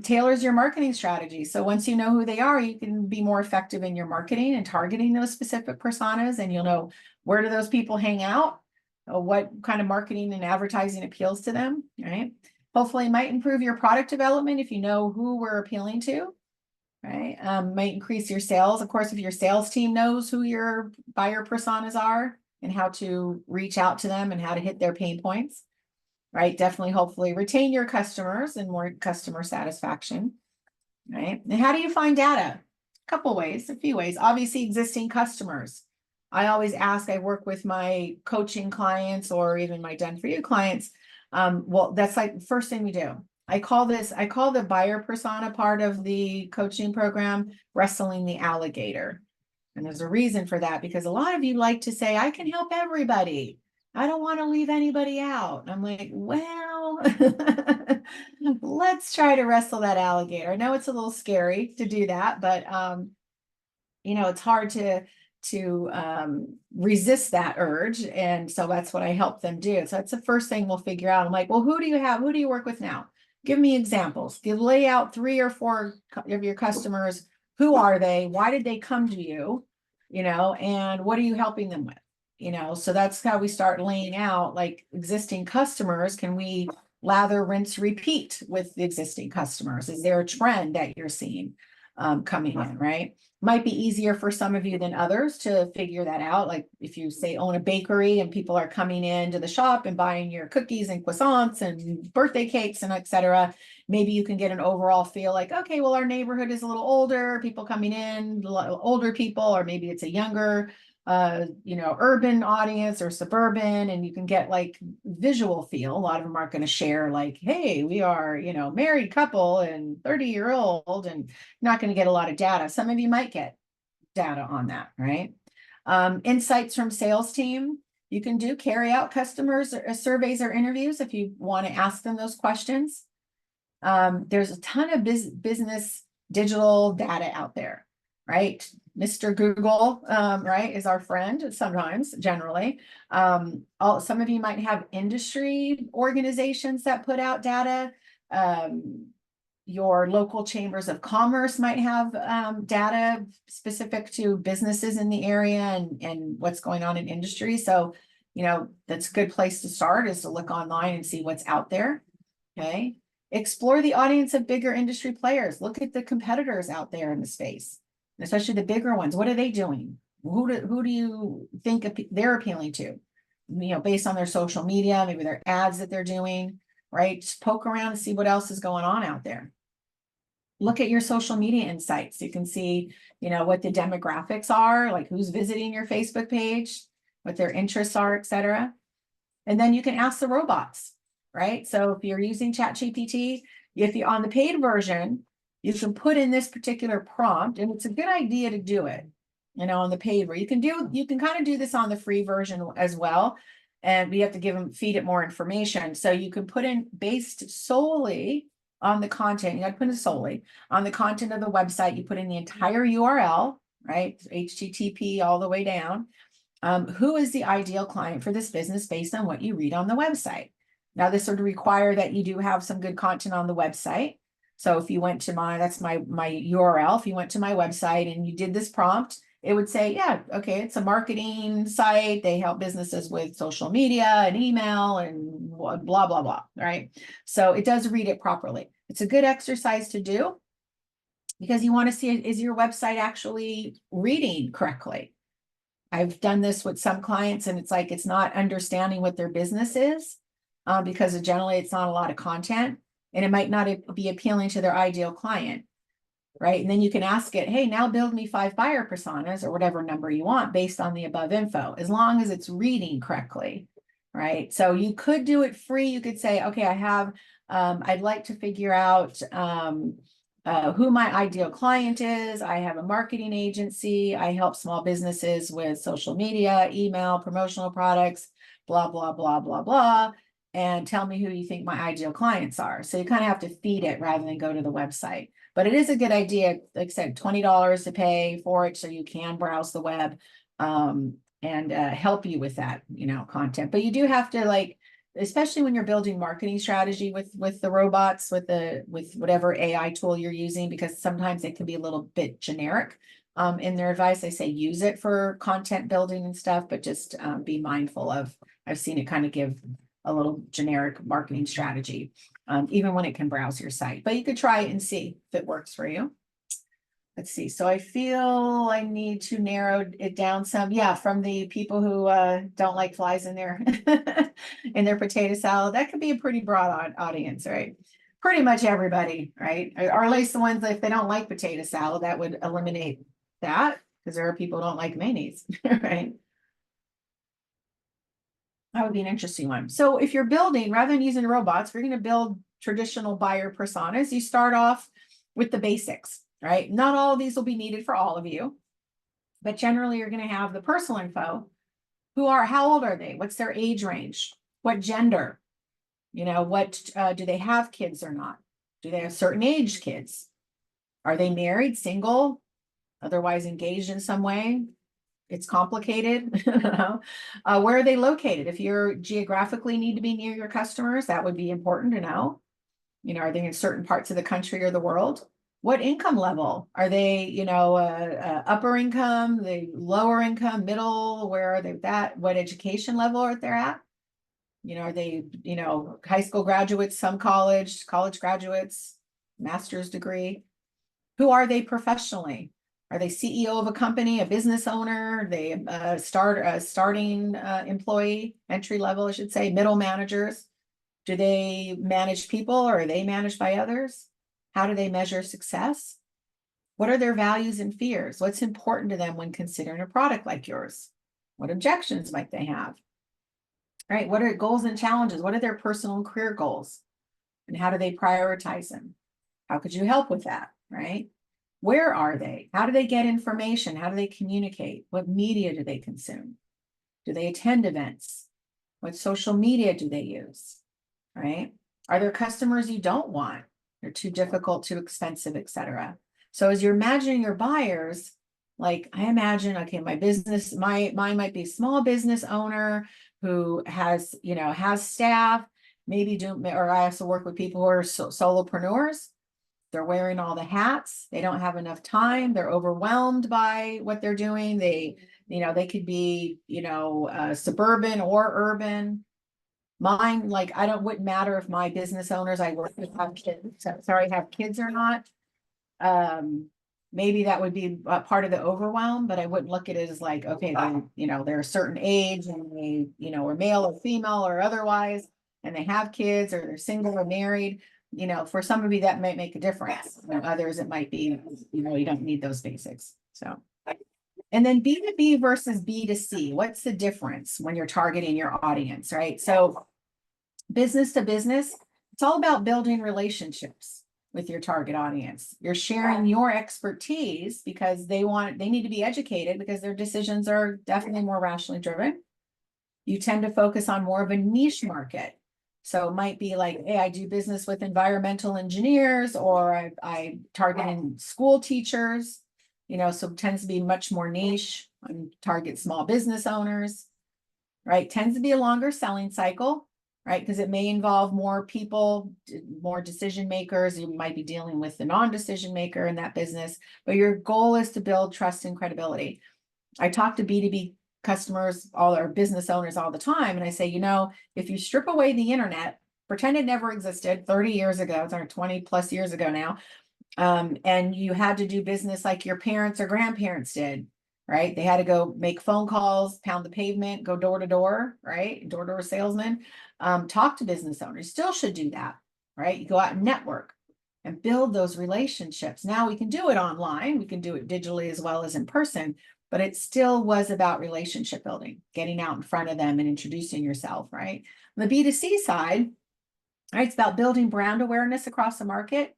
Tailors your marketing strategy. So once you know who they are, you can be more effective in your marketing and targeting those specific personas, and you'll know where do those people hang out, what kind of marketing and advertising appeals to them, right? Hopefully it might improve your product development if you know who we're appealing to, right? Might increase your sales. Of course, if your sales team knows who your buyer personas are and how to reach out to them and how to hit their pain points, right? Definitely, hopefully retain your customers and more customer satisfaction, right? And how do you find data? A few ways. Obviously, existing customers. I always ask, I work with my coaching clients or even my done for you clients. Well, that's like the first thing we do. I call the buyer persona part of the coaching program, wrestling the alligator. And there's a reason for that, because a lot of you like to say, I can help everybody. I don't want to leave anybody out. I'm like, well, let's try to wrestle that alligator. I know it's a little scary to do that, but you know, it's hard to resist that urge. And so that's what I help them do. So that's the first thing we'll figure out. I'm like, well, who do you have? Who do you work with now? Give me examples. Lay out 3 or 4 of your customers. Who are they? Why did they come to you? You know, and what are you helping them with? You know, so that's how we start laying out, like, existing customers. Can we lather, rinse, repeat with the existing customers? Is there a trend that you're seeing coming in, right? Might be easier for some of you than others to figure that out. Like if you say own a bakery and people are coming into the shop and buying your cookies and croissants and birthday cakes and etc., maybe you can get an overall feel like, okay, well, our neighborhood is a little older, people coming in, older people, or maybe it's a younger you know, urban audience or suburban, and you can get like visual feel. A lot of them aren't going to share like, hey, we are, you know, married couple and 30-year-old, and not going to get a lot of data. Some of you might get data on that, right? Insights from sales team. You can carry out customers surveys or interviews if you want to ask them those questions. There's a ton of business digital data out there, right? Mr. Google, right, is our friend sometimes, generally. Some of you might have industry organizations that put out data. Your local chambers of commerce might have data specific to businesses in the area and what's going on in industry. So, that's a good place to start, is to look online and see what's out there. Okay. Explore the audience of bigger industry players. Look at the competitors out there in the space, especially the bigger ones. What are they doing? Who do you think they're appealing to? Based on their social media, maybe their ads that they're doing, right? Just poke around and see what else is going on out there. Look at your social media insights. You can see, what the demographics are, like who's visiting your Facebook page, what their interests are, etc. And then you can ask the robots, right? So if you're using ChatGPT, if you're on the paid version, you can put in this particular prompt, and it's a good idea to do it, on the paid version. You can kind of do this on the free version as well. And we have to feed it more information. So you can put in based solely on the content. You got to put in solely on the content of the website. You put in the entire URL, right? HTTP all the way down. Who is the ideal client for this business based on what you read on the website? Now, this would require that you do have some good content on the website. So if you went to that's my URL. If you went to my website and you did this prompt, it would say, yeah, okay, it's a marketing site. They help businesses with social media and email and blah, blah, blah, right? So it does read it properly. It's a good exercise to do because you want to see, is your website actually reading correctly? I've done this with some clients, and it's like it's not understanding what their business is because generally it's not a lot of content, and it might not be appealing to their ideal client, right? And then you can ask it, hey, now build me 5 buyer personas or whatever number you want based on the above info, as long as it's reading correctly, right? So you could do it free. You could say, okay, I'd like to figure out who my ideal client is. I have a marketing agency. I help small businesses with social media, email, promotional products, blah, blah, blah, blah, blah. And tell me who you think my ideal clients are. So you kind of have to feed it rather than go to the website. But it is a good idea, like I said, $20 to pay for it so you can browse the web and help you with that, content. But you do have to, especially when you're building marketing strategy with the robots, with whatever AI tool you're using, because sometimes it can be a little bit generic in their advice. They say use it for content building and stuff, but just be mindful of, I've seen it kind of give a little generic marketing strategy, even when it can browse your site. But you could try it and see if it works for you. Let's see. So I feel I need to narrow it down some. Yeah, from the people who don't like flies in their in their potato salad. That could be a pretty broad audience, right? Pretty much everybody, right? Or at least the ones that if they don't like potato salad, that would eliminate that, because there are people who don't like mayonnaise, right? That would be an interesting one. So if you're building, rather than using robots, if you're going to build traditional buyer personas, you start off with the basics, right? Not all of these will be needed for all of you, but generally you're going to have the personal info. How old are they? What's their age range? What gender? What do they have kids or not? Do they have certain age kids? Are they married, single, otherwise engaged in some way? It's complicated. Where are they located? If you're geographically need to be near your customers, that would be important to know. Are they in certain parts of the country or the world? What income level? Are they, upper income, the lower income, middle? Where are they at? What education level are they at? Are they, high school graduates, some college graduates, master's degree? Who are they professionally? Are they CEO of a company, a business owner? They starting employee, entry level, I should say, middle managers? Do they manage people, or are they managed by others? How do they measure success? What are their values and fears? What's important to them when considering a product like yours? What objections might they have? Right? What are goals and challenges? What are their personal and career goals? And how do they prioritize them? How could you help with that? Right? Where are they? How do they get information? How do they communicate? What media do they consume? Do they attend events? What social media do they use? Right? Are there customers you don't want? They're too difficult, too expensive, etc. So as you're imagining your buyers, like I imagine, okay, mine might be a small business owner who has, has staff, or I also work with people who are solopreneurs. They're wearing all the hats. They don't have enough time. They're overwhelmed by what they're doing. They could be, suburban or urban. Mine, like, wouldn't matter if my business owners I work with have kids, have kids or not. Maybe that would be a part of the overwhelm, but I wouldn't look at it as like, okay, they're a certain age and they, are male or female or otherwise, and they have kids or they're single or married. For some of you that might make a difference. Others it might be, you don't need those basics. So, and then B2B versus B2C, what's the difference when you're targeting your audience, right? So business to business, it's all about building relationships with your target audience. You're sharing your expertise because they need to be educated because their decisions are definitely more rationally driven. You tend to focus on more of a niche market. So it might be like, hey, I do business with environmental engineers, or I target in school teachers, so it tends to be much more niche. I target small business owners, right? Tends to be a longer selling cycle, right? Because it may involve more people, more decision makers. You might be dealing with the non-decision maker in that business, but your goal is to build trust and credibility. I talk to B2B customers, all our business owners all the time. And I say, if you strip away the internet, pretend it never existed 30 years ago, it's 20 plus years ago now. And you had to do business like your parents or grandparents did, right? They had to go make phone calls, pound the pavement, go door to door, right? Door-to-door salesman, talk to business owners, still should do that, right? You go out and network and build those relationships. Now we can do it online. We can do it digitally as well as in person, but it still was about relationship building, getting out in front of them and introducing yourself, right? On the B2C side, right, it's about building brand awareness across the market,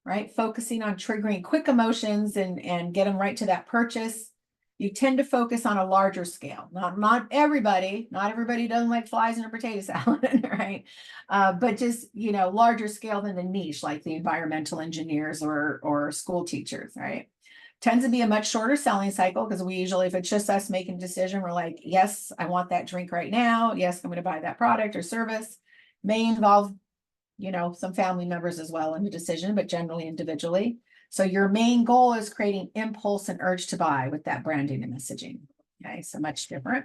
right? Focusing on triggering quick emotions and get them right to that purchase. You tend to focus on a larger scale. Not everybody doesn't like flies in a potato salad, right? But just, larger scale than the niche, like the environmental engineers or school teachers, right? Tends to be a much shorter selling cycle because we usually, if it's just us making a decision, we're like, yes, I want that drink right now. Yes, I'm going to buy that product or service. May involve, some family members as well in the decision, but generally individually. So your main goal is creating impulse and urge to buy with that branding and messaging. Okay, so much different.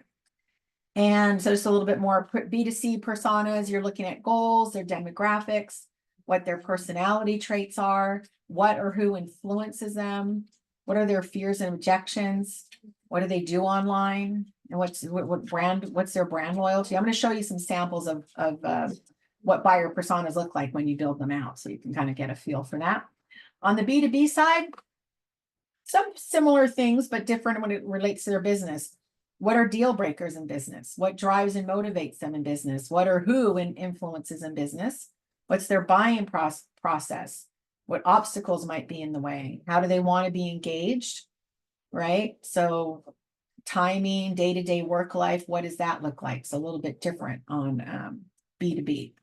And so just a little bit more B2C personas, you're looking at goals, their demographics, what their personality traits are, what or who influences them, what are their fears and objections, what do they do online, and what's their brand loyalty. I'm going to show you some samples of what buyer personas look like when you build them out, so you can kind of get a feel for that. On the B2B side, some similar things, but different when it relates to their business. What are deal breakers in business? What drives and motivates them in business? What or who influences in business? What's their buying process? What obstacles might be in the way? How do they want to be engaged? Right? So timing, day-to-day work life, what does that look like? So a little bit different on B2B.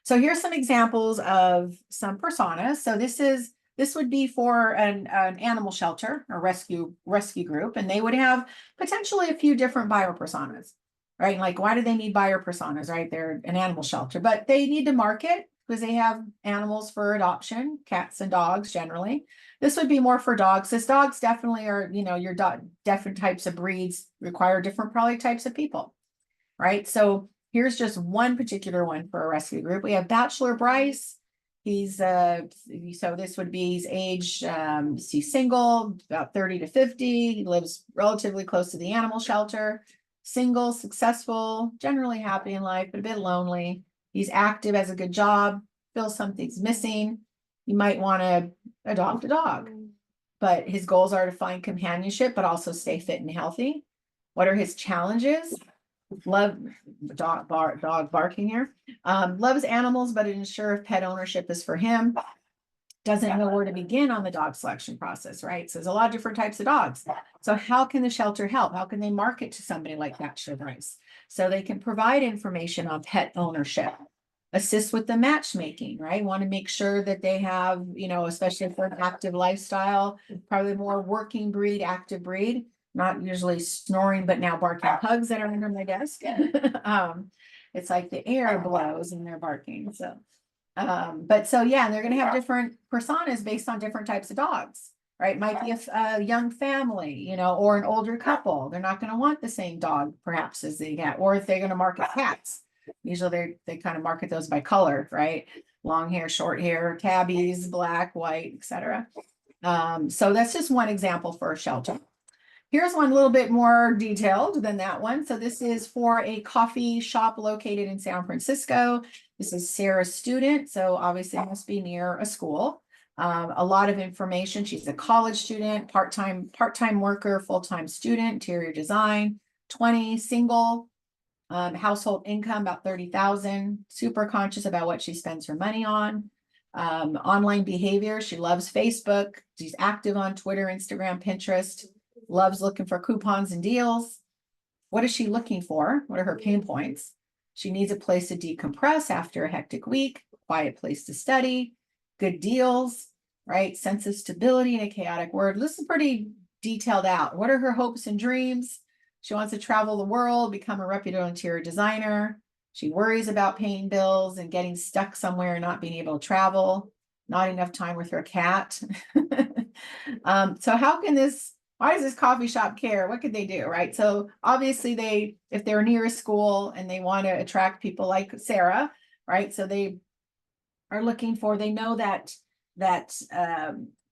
So here's some examples of some personas. So this would be for an animal shelter or rescue group, and they would have potentially a few different buyer personas, right? Like, why do they need buyer personas, right? They're an animal shelter, but they need to market because they have animals for adoption, cats and dogs generally. This would be more for dogs. This dogs definitely are, your different types of breeds require different probably types of people, right? So here's just one particular one for a rescue group. We have Bachelor Bryce. He's so this would be he's age, he's single, about 30 to 50. He lives relatively close to the animal shelter. Single, successful, generally happy in life, but a bit lonely. He's active, has a good job, feels something's missing. You might want to adopt a dog, but his goals are to find companionship, but also stay fit and healthy. What are his challenges? Love dog barking here. Loves animals, but isn't sure if pet ownership is for him. doesn't know where to begin on the dog selection process, right? So there's a lot of different types of dogs. So how can the shelter help? How can they market to somebody like that, Should Rice? So they can provide information on pet ownership, assist with the matchmaking, right? Want to make sure that they have, especially for an active lifestyle, probably more working breed, active breed, not usually snoring, but now barking pugs that are under my desk. It's like the air blows and they're barking. So, but so yeah, they're going to have different personas based on different types of dogs, right? Might be a young family, or an older couple. They're not going to want the same dog perhaps as they get, or if they're going to market cats. Usually they kind of market those by color, right? Long hair, short hair, tabbies, black, white, etc. So that's just one example for a shelter. Here's one a little bit more detailed than that one. So this is for a coffee shop located in San Francisco. This is Sarah's student, so obviously it must be near a school. A lot of information. She's a college student, part-time worker, full-time student, interior design, 20, single, household income about 30,000, super conscious about what she spends her money on. Online behavior, she loves Facebook. She's active on Twitter, Instagram, Pinterest. Loves looking for coupons and deals. What is she looking for? What are her pain points? She needs a place to decompress after a hectic week, quiet place to study, good deals, right? Sense of stability in a chaotic world. This is pretty detailed out. What are her hopes and dreams? She wants to travel the world, become a reputable interior designer. She worries about paying bills and getting stuck somewhere and not being able to travel. Not enough time with her cat. So why does this coffee shop care? What could they do, right? So obviously if they're near a school and they want to attract people like Sarah, right? So they are looking for, they know that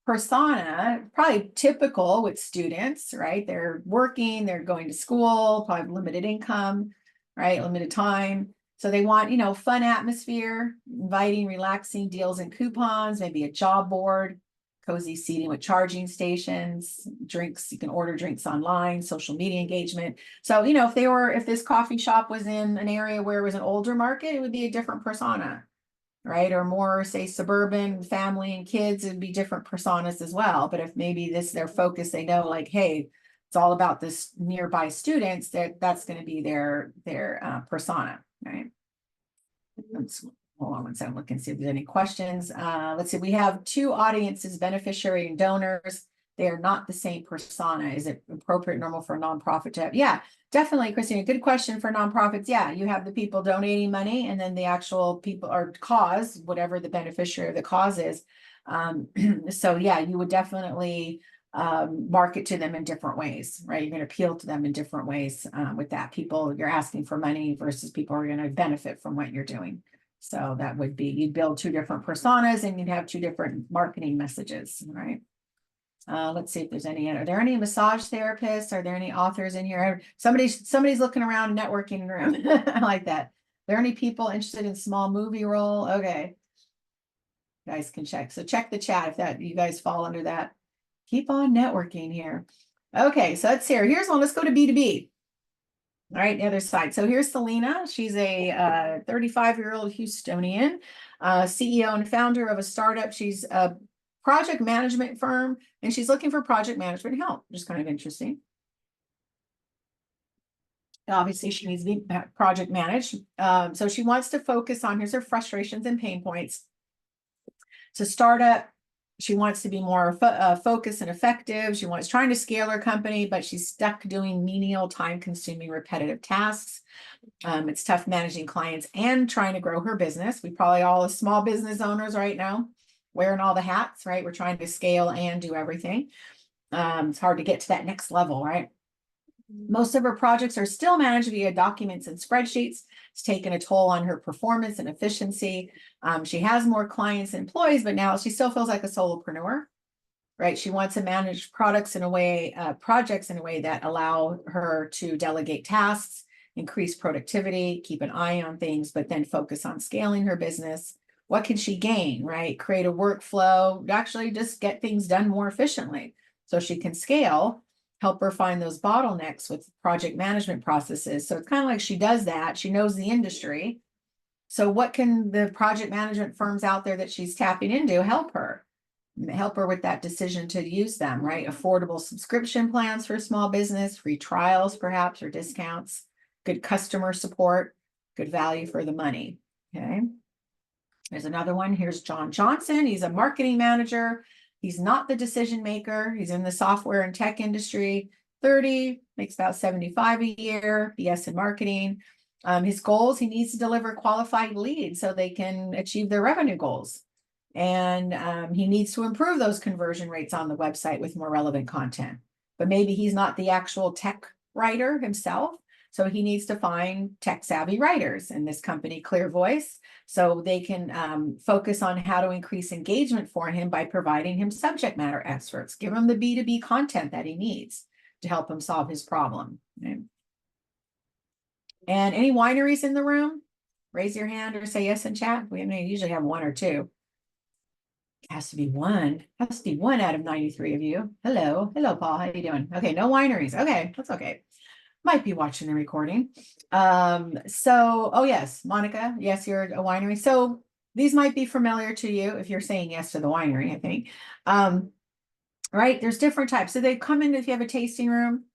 persona, probably typical with students, right? They're working, they're going to school, probably limited income, right? Limited time. So they want, fun atmosphere, inviting, relaxing deals and coupons, maybe a job board, cozy seating with charging stations, drinks, you can order drinks online, social media engagement. So, if this coffee shop was in an area where it was an older market, it would be a different persona, right? Or more, say, suburban family and kids, it'd be different personas as well. But if maybe their focus, they know like, hey, it's all about this nearby students, that's going to be their persona, right? Hold on one second, look and see if there's any questions. Let's see, we have two audiences, beneficiary and donors. They are not the same persona. Is it appropriate, normal for a nonprofit to have? Yeah, definitely, Christina. Good question for nonprofits. Yeah, you have the people donating money and then the actual people or cause, whatever the beneficiary of the cause is. So yeah, you would definitely market to them in different ways, right? You're going to appeal to them in different ways with that. People you're asking for money versus people who are going to benefit from what you're doing. So that would be, you'd build two different personas and you'd have two different marketing messages, right? Let's see if there's any, are there any massage therapists? Are there any authors in here? Somebody's looking around, networking around. I like that. Are there any people interested in small movie role? Okay. You guys can check. So check the chat if that you guys fall under that. Keep on networking here. Okay, so that's Sarah. Here's one. Let's go to B2B. All right, the other side. So here's Selena. She's a 35-year-old Houstonian, CEO and founder of a startup. She's a project management firm, and she's looking for project management help, which is kind of interesting. Obviously, she needs to be project managed. So she wants to focus on, here's her frustrations and pain points. It's a startup. She wants to be more focused and effective. She wants trying to scale her company, but she's stuck doing menial, time-consuming, repetitive tasks. It's tough managing clients and trying to grow her business. We probably all as small business owners right now, wearing all the hats, right? We're trying to scale and do everything. It's hard to get to that next level, right? Most of her projects are still managed via documents and spreadsheets. It's taken a toll on her performance and efficiency. She has more clients and employees, but now she still feels like a solopreneur, right? She wants to manage projects in a way that allow her to delegate tasks, increase productivity, keep an eye on things, but then focus on scaling her business. What can she gain, right? Create a workflow, actually just get things done more efficiently so she can scale, help her find those bottlenecks with project management processes. So it's kind of like she does that. She knows the industry. So what can the project management firms out there that she's tapping into help her? help her with that decision to use them, right? Affordable subscription plans for small business, free trials perhaps, or discounts, good customer support, good value for the money, okay? There's another one. Here's John Johnson. He's a marketing manager. He's not the decision maker. He's in the software and tech industry, 30, makes about 75 a year, BS in marketing. His goals, he needs to deliver qualified leads so they can achieve their revenue goals. And he needs to improve those conversion rates on the website with more relevant content. But maybe he's not the actual tech writer himself. So he needs to find tech savvy writers in this company, Clear Voice, so they can focus on how to increase engagement for him by providing him subject matter experts, give him the B2B content that he needs to help him solve his problem. Okay. And any wineries in the room? Raise your hand or say yes in chat. We usually have one or two. It has to be one. It has to be one out of 93 of you. Hello. Hello, Paul. How you doing? Okay, no wineries. Okay, that's okay. Might be watching the recording. Oh yes, Monica, yes, you're a winery. So these might be familiar to you if you're saying yes to the winery, I think. Right, there's different types. So they come in if you have a tasting room.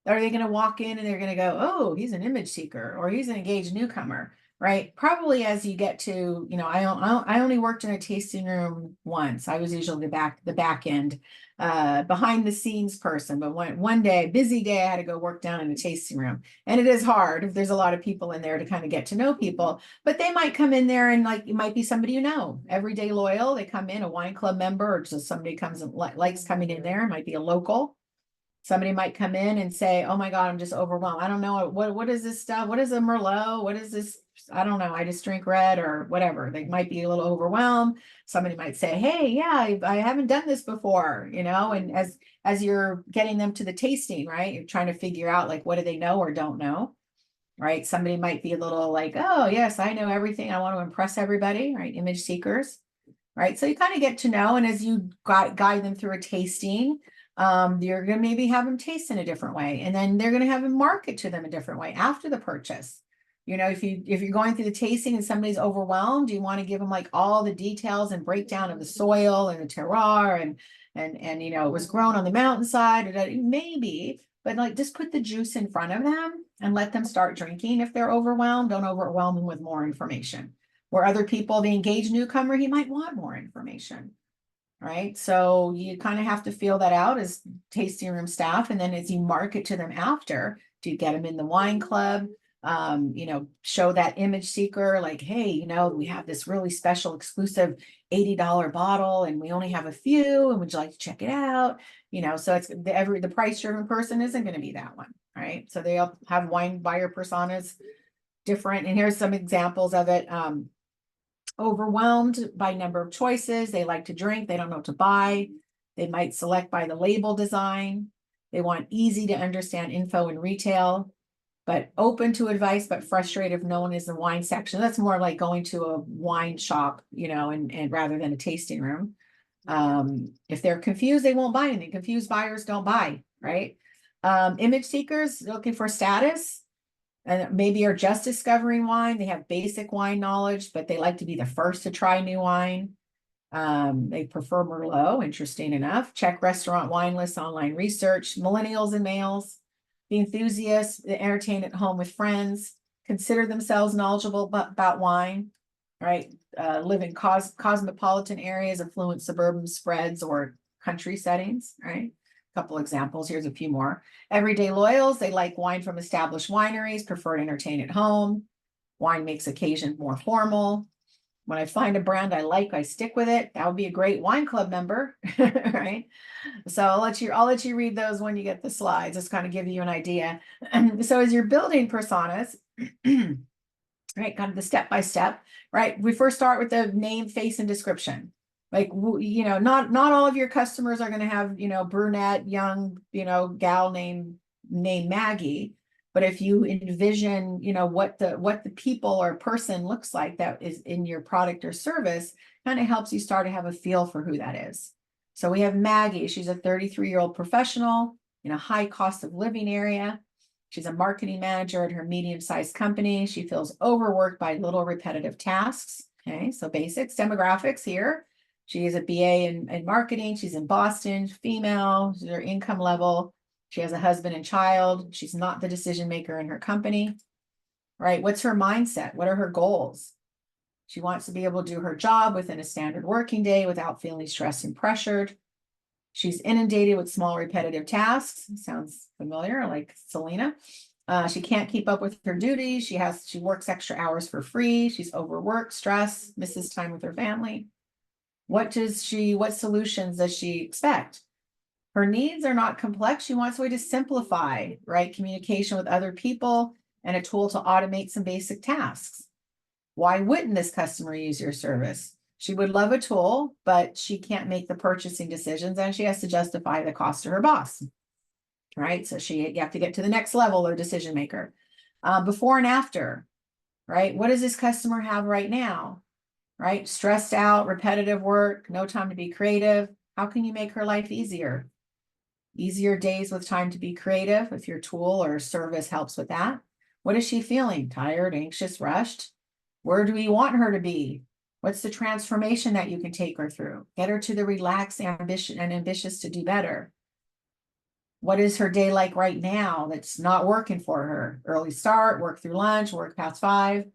Are they going to walk in and they're going to go, oh, he's an image seeker or he's an engaged newcomer, right? Probably as you get to, I only worked in a tasting room once. I was usually the back end, behind the scenes person. But one day, busy day, I had to go work down in a tasting room. And it is hard if there's a lot of people in there to kind of get to know people. But they might come in there and it might be somebody everyday loyal. They come in, a wine club member, or just somebody comes and likes coming in there. It might be a local. Somebody might come in and say, oh my God, I'm just overwhelmed. I don't know. What is this stuff? What is a Merlot? What is this? I don't know. I just drink red or whatever. They might be a little overwhelmed. Somebody might say, hey, yeah, I haven't done this before, and as you're getting them to the tasting, right? You're trying to figure out what do they know or don't know, right? Somebody might be a little oh, yes, I know everything. I want to impress everybody, right? Image seekers, right? So you kind of get to know, and as you guide them through a tasting, you're going to maybe have them taste in a different way, and then they're going to have them market to them a different way after the purchase. If you're going through the tasting and somebody's overwhelmed, you want to give them all the details and breakdown of the soil and the terroir and it was grown on the mountainside, or maybe, but just put the juice in front of them and let them start drinking. If they're overwhelmed, don't overwhelm them with more information. Where other people, the engaged newcomer, he might want more information. Right. So you kind of have to feel that out as tasting room staff. And then as you market to them after, do you get them in the wine club? Show that image seeker hey, we have this really special exclusive $80 bottle and we only have a few, and would you like to check it out? So it's the price driven person isn't going to be that one. Right. So they all have wine buyer personas different. And here's some examples of it. Overwhelmed by number of choices. They like to drink. They don't know what to buy. They might select by the label design. They want easy to understand info in retail, but open to advice, but frustrated if no one is in the wine section. That's more like going to a wine shop, and rather than a tasting room. If they're confused, they won't buy anything. Confused buyers don't buy, right? Image seekers looking for status, and maybe are just discovering wine. They have basic wine knowledge, but they like to be the first to try new wine. They prefer Merlot, interesting enough. Check restaurant wine lists, online research. Millennials and males, the enthusiasts, they entertain at home with friends, consider themselves knowledgeable about wine, right? Live in cosmopolitan areas, affluent suburban spreads, or country settings, right? Couple examples. Here's a few more. Everyday loyals, they like wine from established wineries, prefer to entertain at home. Wine makes occasion more formal. When I find a brand I like, I stick with it. That would be a great wine club member, right? So I'll let you read those when you get the slides. Just kind of give you an idea. So as you're building personas, right, kind of the step-by-step, right? We first start with the name, face, and description. Not all of your customers are going to have, brunette, young, gal named Maggie. But if you envision, what the people or person looks like that is in your product or service, kind of helps you start to have a feel for who that is. So we have Maggie. She's a 33-year-old professional in a high cost of living area. She's a marketing manager at her medium-sized company. She feels overworked by little repetitive tasks. Okay, so basics, demographics here. She is a BA in marketing. She's in Boston, female, her income level. She has a husband and child. She's not the decision maker in her company, right? What's her mindset? What are her goals? She wants to be able to do her job within a standard working day without feeling stressed and pressured. She's inundated with small repetitive tasks. Sounds familiar, like Selena. She can't keep up with her duties. She works extra hours for free. She's overworked, stressed, misses time with her family. What solutions does she expect? Her needs are not complex. She wants a way to simplify, right? Communication with other people and a tool to automate some basic tasks. Why wouldn't this customer use your service? She would love a tool, but she can't make the purchasing decisions and she has to justify the cost to her boss, right? So you have to get to the next level of decision maker. Before and after, right? What does this customer have right now? Right? Stressed out, repetitive work, no time to be creative. How can you make her life easier? Easier days with time to be creative if your tool or service helps with that. What is she feeling? Tired, anxious, rushed? Where do we want her to be? What's the transformation that you can take her through? Get her to the relaxed ambition and ambitious to do better. What is her day like right now that's not working for her? Early start, work through lunch, work past 5.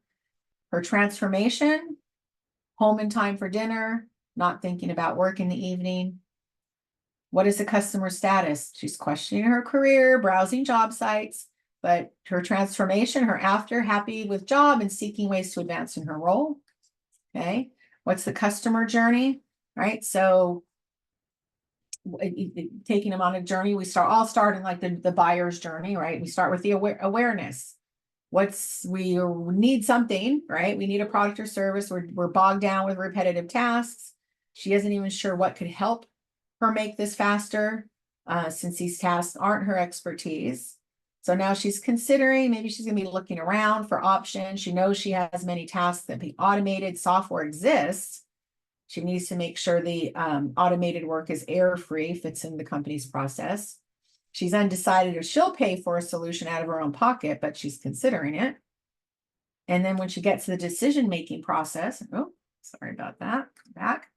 Her transformation, home in time for dinner, not thinking about work in the evening. What is the customer status? She's questioning her career, browsing job sites, but her transformation, her after, happy with job and seeking ways to advance in her role. Okay. What's the customer journey? Right. So taking them on a journey, we all start in like the buyer's journey, right? We start with the awareness. We need something, right? We need a product or service. We're bogged down with repetitive tasks. She isn't even sure what could help her make this faster, since these tasks aren't her expertise. So now she's considering, maybe she's going to be looking around for options. She knows she has many tasks that be automated. Software exists. She needs to make sure the automated work is error-free, fits in the company's process. She's undecided if she'll pay for a solution out of her own pocket, but she's considering it. And then when she gets to the decision-making process, oh, sorry about that, come back.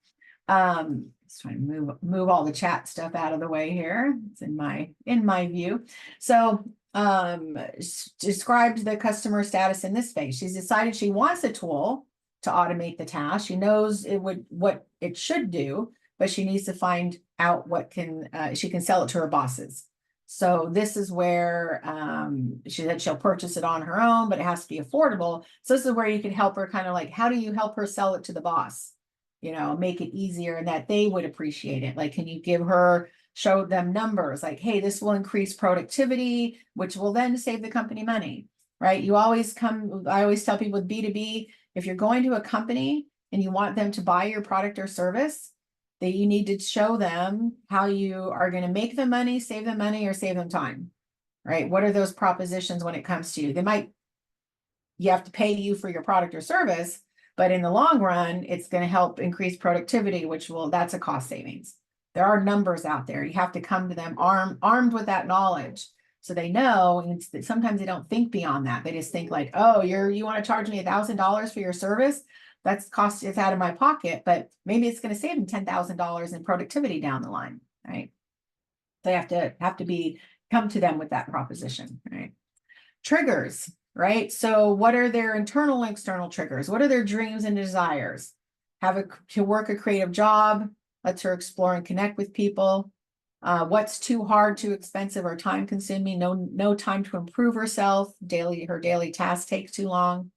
Let's try to move all the chat stuff out of the way here. It's in my view. So described the customer status in this phase. She's decided she wants a tool to automate the task. She knows what it should do, but she needs to find out what she can sell it to her bosses. So this is where she said she'll purchase it on her own, but it has to be affordable. So this is where you can help her, kind of like, how do you help her sell it to the boss? Make it easier and that they would appreciate it. Like, can you show them numbers like, hey, this will increase productivity, which will then save the company money, right? I always tell people with B2B, if you're going to a company and you want them to buy your product or service, that you need to show them how you are going to make them money, save them money, or save them time, right? What are those propositions when it comes to you? You have to pay you for your product or service, but in the long run, it's going to help increase productivity, that's a cost savings. There are numbers out there. You have to come to them armed with that knowledge. So they know, and sometimes they don't think beyond that. They just think like, oh, you want to charge me $1,000 for your service? It's out of my pocket, but maybe it's going to save them $10,000 in productivity down the line, right? They have to come to them with that proposition, right? Triggers, right? So what are their internal and external triggers? What are their dreams and desires? To work a creative job, lets her explore and connect with people. What's too hard, too expensive, or time consuming? No time to improve herself. Her daily tasks take too long.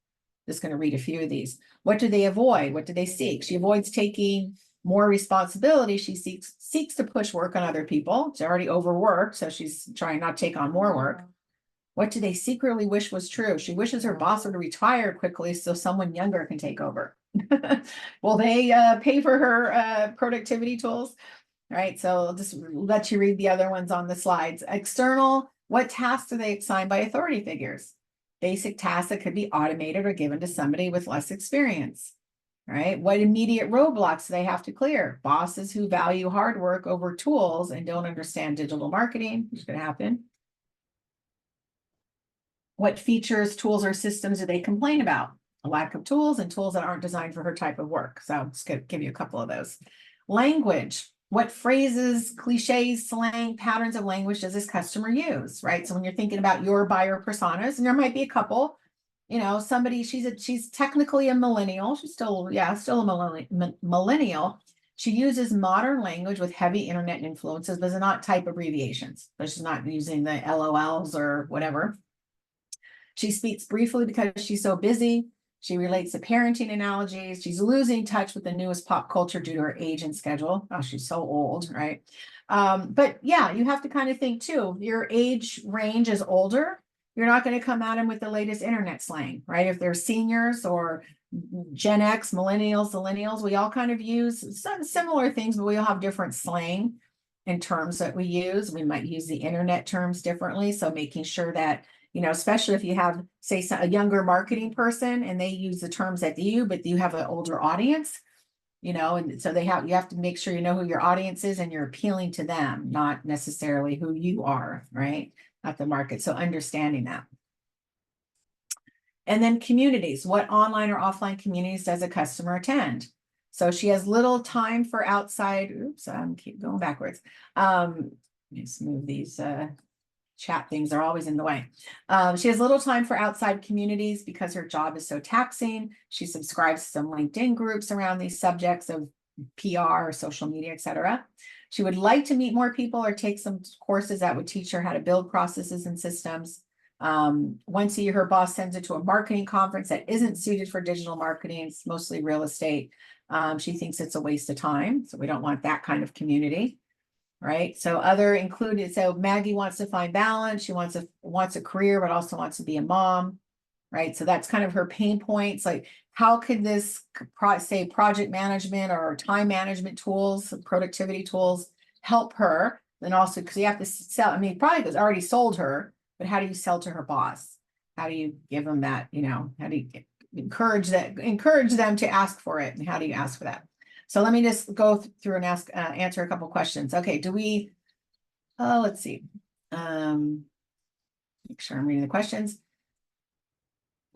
Just going to read a few of these. What do they avoid? What do they seek? She avoids taking more responsibility. She seeks to push work on other people. She's already overworked, so she's trying not to take on more work. What do they secretly wish was true? She wishes her boss would retire quickly so someone younger can take over. Will they pay for her productivity tools? All right, so I'll just let you read the other ones on the slides. External, what tasks are they assigned by authority figures? Basic tasks that could be automated or given to somebody with less experience. All right, what immediate roadblocks do they have to clear? Bosses who value hard work over tools and don't understand digital marketing, which could happen. What features, tools, or systems do they complain about? A lack of tools and tools that aren't designed for her type of work. So I'm just going to give you a couple of those. Language. What phrases, cliches, slang, patterns of language does this customer use, right? So when you're thinking about your buyer personas, and there might be a couple, somebody, she's technically a millennial. She's still a millennial. She uses modern language with heavy internet influences, but does not type abbreviations. So she's not using the LOLs or whatever. She speaks briefly because she's so busy. She relates to parenting analogies. She's losing touch with the newest pop culture due to her age and schedule. Oh, she's so old, right? But yeah, you have to kind of think too. Your age range is older. You're not going to come at them with the latest internet slang, right? If they're seniors or Gen X, millennials, we all kind of use some similar things, but we all have different slang and terms that we use. We might use the internet terms differently. So making sure that especially if you have, say, a younger marketing person and they use the terms that you, but you have an older audience, and so you have to make sure you know who your audience is and you're appealing to them, not necessarily who you are, right? Not the market. So understanding that. And then communities. What online or offline communities does a customer attend? So she has little time for outside. Oops, I'm keep going backwards. Just move these chat things are always in the way. She has little time for outside communities because her job is so taxing. She subscribes to some LinkedIn groups around these subjects of PR, social media, etc. She would like to meet more people or take some courses that would teach her how to build processes and systems. Once a year, her boss sends her to a marketing conference that isn't suited for digital marketing. It's mostly real estate. She thinks it's a waste of time. So we don't want that kind of community. Right. So other included. So Maggie wants to find balance. She wants a career, but also wants to be a mom. Right. So that's kind of her pain points. Like, how could this say project management or time management tools, productivity tools help her? And also because you have to sell. I mean, probably was already sold her, but how do you sell to her boss? How do you give them that? How do you encourage them to ask for it? And how do you ask for that? So let me just go through and answer a couple questions. Okay, let's see. Make sure I'm reading the questions.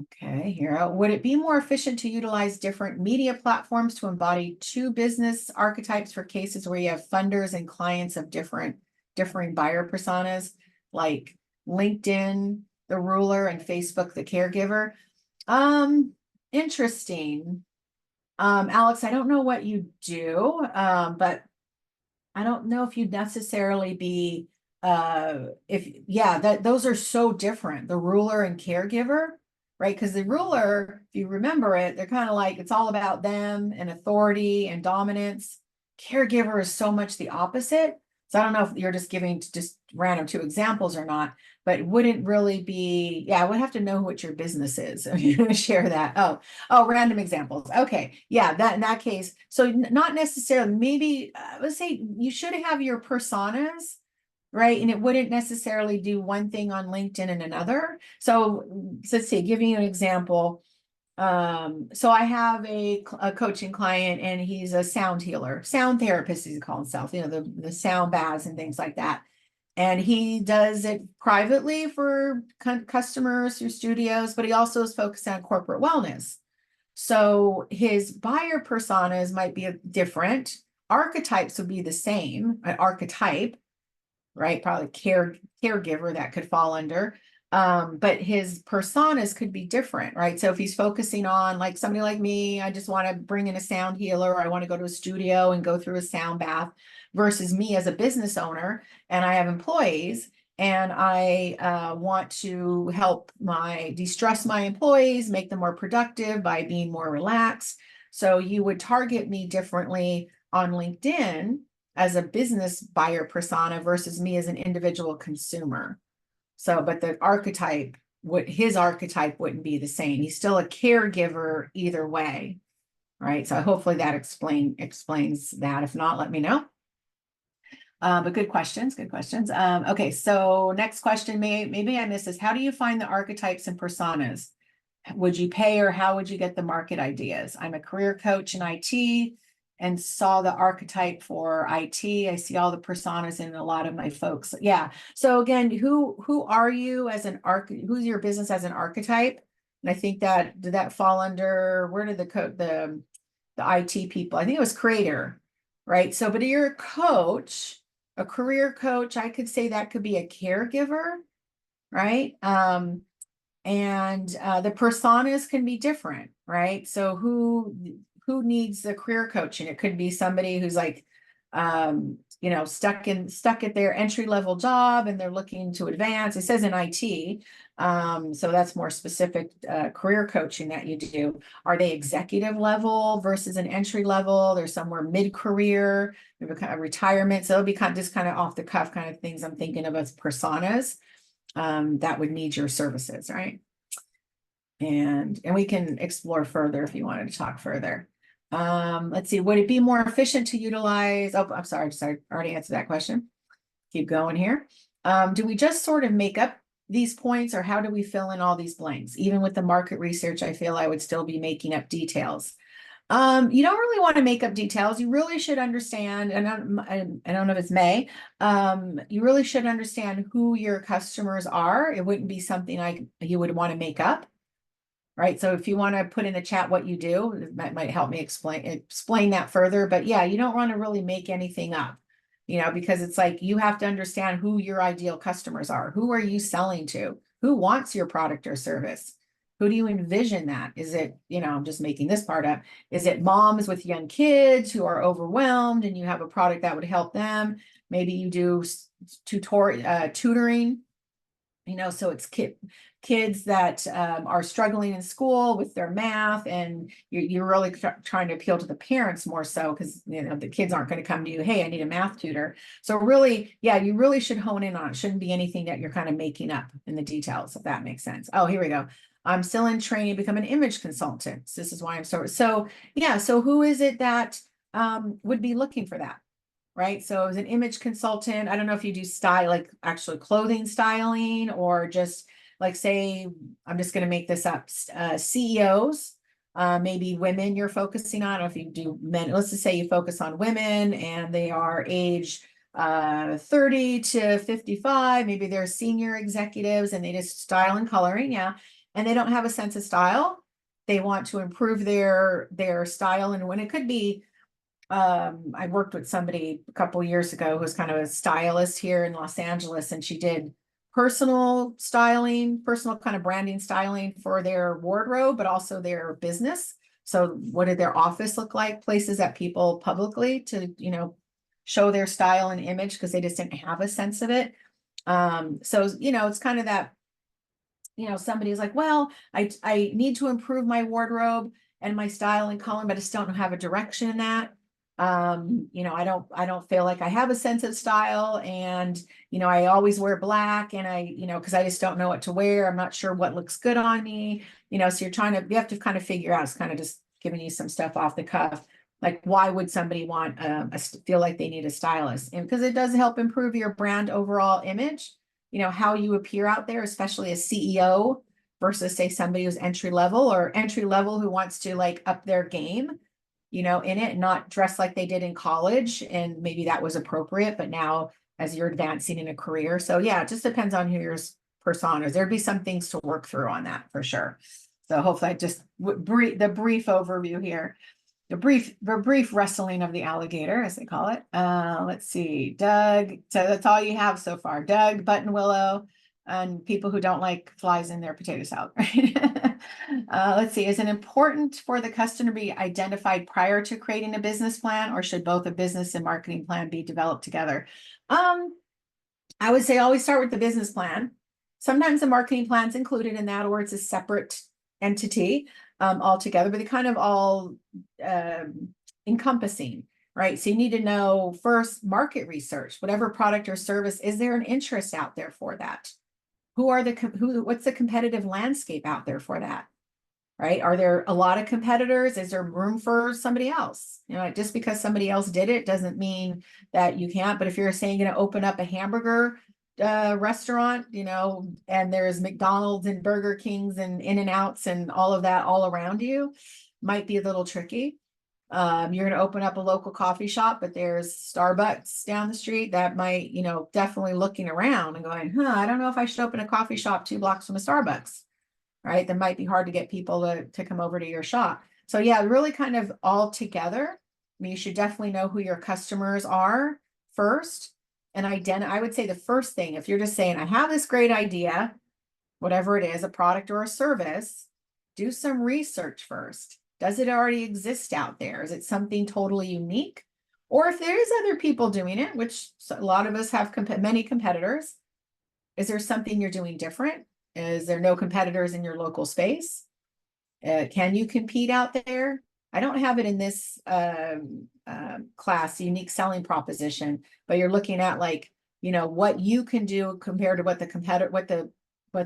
Okay, here. Would it be more efficient to utilize different media platforms to embody two business archetypes for cases where you have funders and clients of differing buyer personas, like LinkedIn, the ruler, and Facebook, the caregiver? Interesting. Alex, I don't know what you do, but I don't know if you'd necessarily be, those are so different, the ruler and caregiver, right? Because the ruler, if you remember it, they're kind of like, it's all about them and authority and dominance. Caregiver is so much the opposite. So I don't know if you're just giving just random two examples or not, but it wouldn't really be, I would have to know what your business is. If you're going to share that. Oh, random examples. Okay. Yeah, that in that case. So not necessarily, maybe let's say you should have your personas, right? And it wouldn't necessarily do one thing on LinkedIn and another. So let's say, giving you an example. So I have a coaching client and he's a sound healer, sound therapist, he calls himself, the sound baths and things like that. And he does it privately for customers through studios, but he also is focused on corporate wellness. So his buyer personas might be different. Archetypes would be the same, an archetype, right? Probably caregiver that could fall under. But his personas could be different, right? So if he's focusing on like somebody like me, I just want to bring in a sound healer, I want to go to a studio and go through a sound bath, versus me as a business owner, and I have employees, and I want to help de-stress my employees, make them more productive by being more relaxed. So you would target me differently on LinkedIn as a business buyer persona versus me as an individual consumer. So, but his archetype wouldn't be the same. He's still a caregiver either way, right? So hopefully that explains that. If not, let me know. But good questions. Okay, so next question, maybe I missed this. How do you find the archetypes and personas? Would you pay, or how would you get the market ideas? I'm a career coach in IT and saw the archetype for IT. I see all the personas in a lot of my folks. Yeah. So again, who are you as who's your business as an archetype? And I think did that fall under, where did the IT people? I think it was creator, right? So, but you're a coach, a career coach, I could say that could be a caregiver, right? And the personas can be different, right? So who needs the career coaching? It could be somebody who's like, stuck at their entry level job and they're looking to advance. It says in IT, so that's more specific career coaching that you do. Are they executive level versus an entry level? They're somewhere mid-career, maybe kind of retirement. So it'll be kind of just kind of off the cuff kind of things I'm thinking of as personas that would need your services, right? And we can explore further if you wanted to talk further. Let's see, would it be more efficient to utilize, oh, I'm sorry, I already answered that question. Keep going here. Do we just sort of make up these points, or how do we fill in all these blanks? Even with the market research, I feel I would still be making up details. You don't really want to make up details. You really should understand, and I don't know if it's May, you really should understand who your customers are. It wouldn't be something you would want to make up, right? So if you want to put in the chat what you do, that might help me explain that further. But yeah, you don't want to really make anything up, because it's like you have to understand who your ideal customers are. Who are you selling to? Who wants your product or service? Who do you envision that? Is it, I'm just making this part up. Is it moms with young kids who are overwhelmed and you have a product that would help them? Maybe you do tutoring, so it's kids that are struggling in school with their math, and you're really trying to appeal to the parents more so because the kids aren't going to come to you, hey, I need a math tutor. So really, yeah, you really should hone in on it. Shouldn't be anything that you're kind of making up in the details, if that makes sense. Oh, here we go. I'm still in training to become an image consultant. So this is why I'm so yeah. So who is it that would be looking for that? Right? So as an image consultant, I don't know if you do style, like actually clothing styling, or just like, say, I'm just going to make this up, CEOs, maybe women you're focusing on. I don't know if you do men, let's just say you focus on women and they are age 30 to 55, maybe they're senior executives and they just style and coloring, yeah, and they don't have a sense of style. They want to improve their style, and when it could be, I worked with somebody a couple years ago who was kind of a stylist here in Los Angeles, and she did personal styling, personal kind of branding styling for their wardrobe, but also their business. So what did their office look like? Places that people publicly to, show their style and image because they just didn't have a sense of it. So, it's kind of that, somebody's like, well, I need to improve my wardrobe and my style and color, but I just don't have a direction in that. I don't feel like I have a sense of style, and I always wear black, and because I just don't know what to wear. I'm not sure what looks good on me, so you have to kind of figure out. It's kind of just giving you some stuff off the cuff, like why would somebody want feel like they need a stylist? And because it does help improve your brand overall image, how you appear out there, especially a CEO versus, say, somebody who's entry level who wants to like up their game, in it, not dress like they did in college. And maybe that was appropriate, but now as you're advancing in a career. So yeah, it just depends on who your personas. There'd be some things to work through on that for sure. So hopefully I just the brief overview here. The brief wrestling of the alligator, as they call it. Let's see, Doug. So that's all you have so far. Doug, Button Willow, and people who don't like flies in their potato salad, right? Let's see, is it important for the customer to be identified prior to creating a business plan, or should both a business and marketing plan be developed together? I would say always start with the business plan. Sometimes the marketing plan's included in that, or it's a separate entity altogether, but they kind of all encompassing, right? So you need to know first market research, whatever product or service, is there an interest out there for that? What's the competitive landscape out there for that? Right? Are there a lot of competitors? Is there room for somebody else? Just because somebody else did it doesn't mean that you can't. But if you're saying going to open up a hamburger restaurant, and there's McDonald's and Burger Kings and In-N-Outs and all of that all around you, might be a little tricky. You're going to open up a local coffee shop, but there's Starbucks down the street. That might, definitely looking around and going, I don't know if I should open a coffee shop 2 blocks from a Starbucks, right? That might be hard to get people to come over to your shop. So yeah, really kind of all together. mean, you should definitely know who your customers are first. And I would say the first thing, if you're just saying, I have this great idea, whatever it is, a product or a service, do some research first. Does it already exist out there? Is it something totally unique? Or if there's other people doing it, which a lot of us have many competitors, is there something you're doing different? Is there no competitors in your local space? Can you compete out there? I don't have it in this class, unique selling proposition, but you're looking at like, what you can do compared to what the competitor, what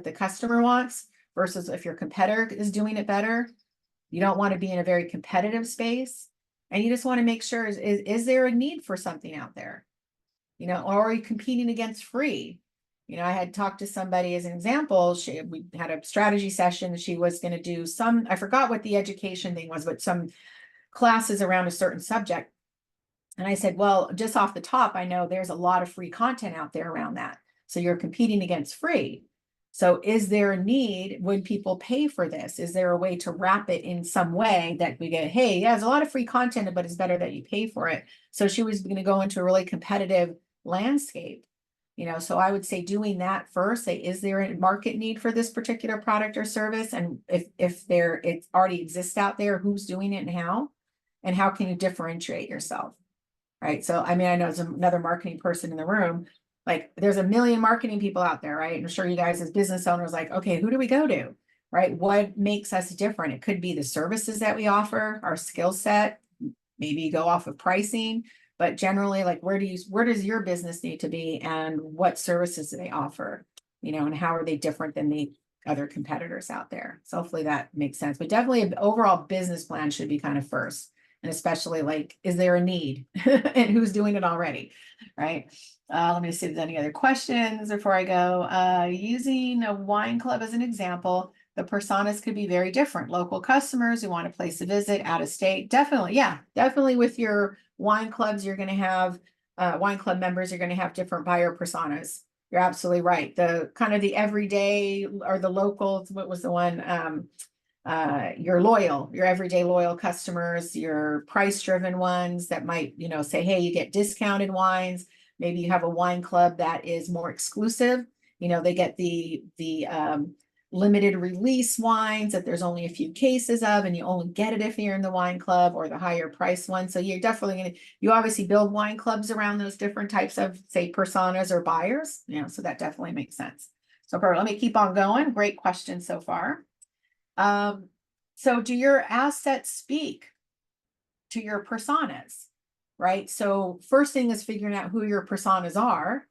the customer wants versus if your competitor is doing it better. You don't want to be in a very competitive space, and you just want to make sure, is there a need for something out there? Or are you competing against free? I had talked to somebody as an example. We had a strategy session. She was going to do I forgot what the education thing was, but some classes around a certain subject. And I said, well, just off the top, I know there's a lot of free content out there around that. So you're competing against free. So is there a need? Would people pay for this? Is there a way to wrap it in some way that we get, hey, yeah, there's a lot of free content, but it's better that you pay for it. So she was going to go into a really competitive landscape. So I would say doing that first, say, is there a market need for this particular product or service? And if it already exists out there, who's doing it and how can you differentiate yourself? Right. So, I mean, I know there's another marketing person in the room, like there's a million marketing people out there, right? I'm sure you guys as business owners, like, okay, who do we go to? Right. What makes us different? It could be the services that we offer, our skill set, maybe go off of pricing, but generally, like, where does your business need to be and what services do they offer, and how are they different than the other competitors out there? So hopefully that makes sense, but definitely an overall business plan should be kind of first. And especially like, is there a need and who's doing it already? Right. Let me see if there's any other questions before I go. Using a wine club as an example, the personas could be very different. Local customers who want to place a visit, out of state. Definitely. Yeah, definitely with your wine clubs, you're going to have wine club members, you're going to have different buyer personas. You're absolutely right. The kind of the everyday or the locals, what was the one? Your everyday loyal customers, your price driven ones that might, say, hey, you get discounted wines. Maybe you have a wine club that is more exclusive. They get the limited release wines that there's only a few cases of, and you only get it if you're in the wine club, or the higher price one. So you're definitely you obviously build wine clubs around those different types of, say, personas or buyers, so that definitely makes sense. So let me keep on going. Great question so far. So do your assets speak to your personas, right? So first thing is figuring out who your personas are.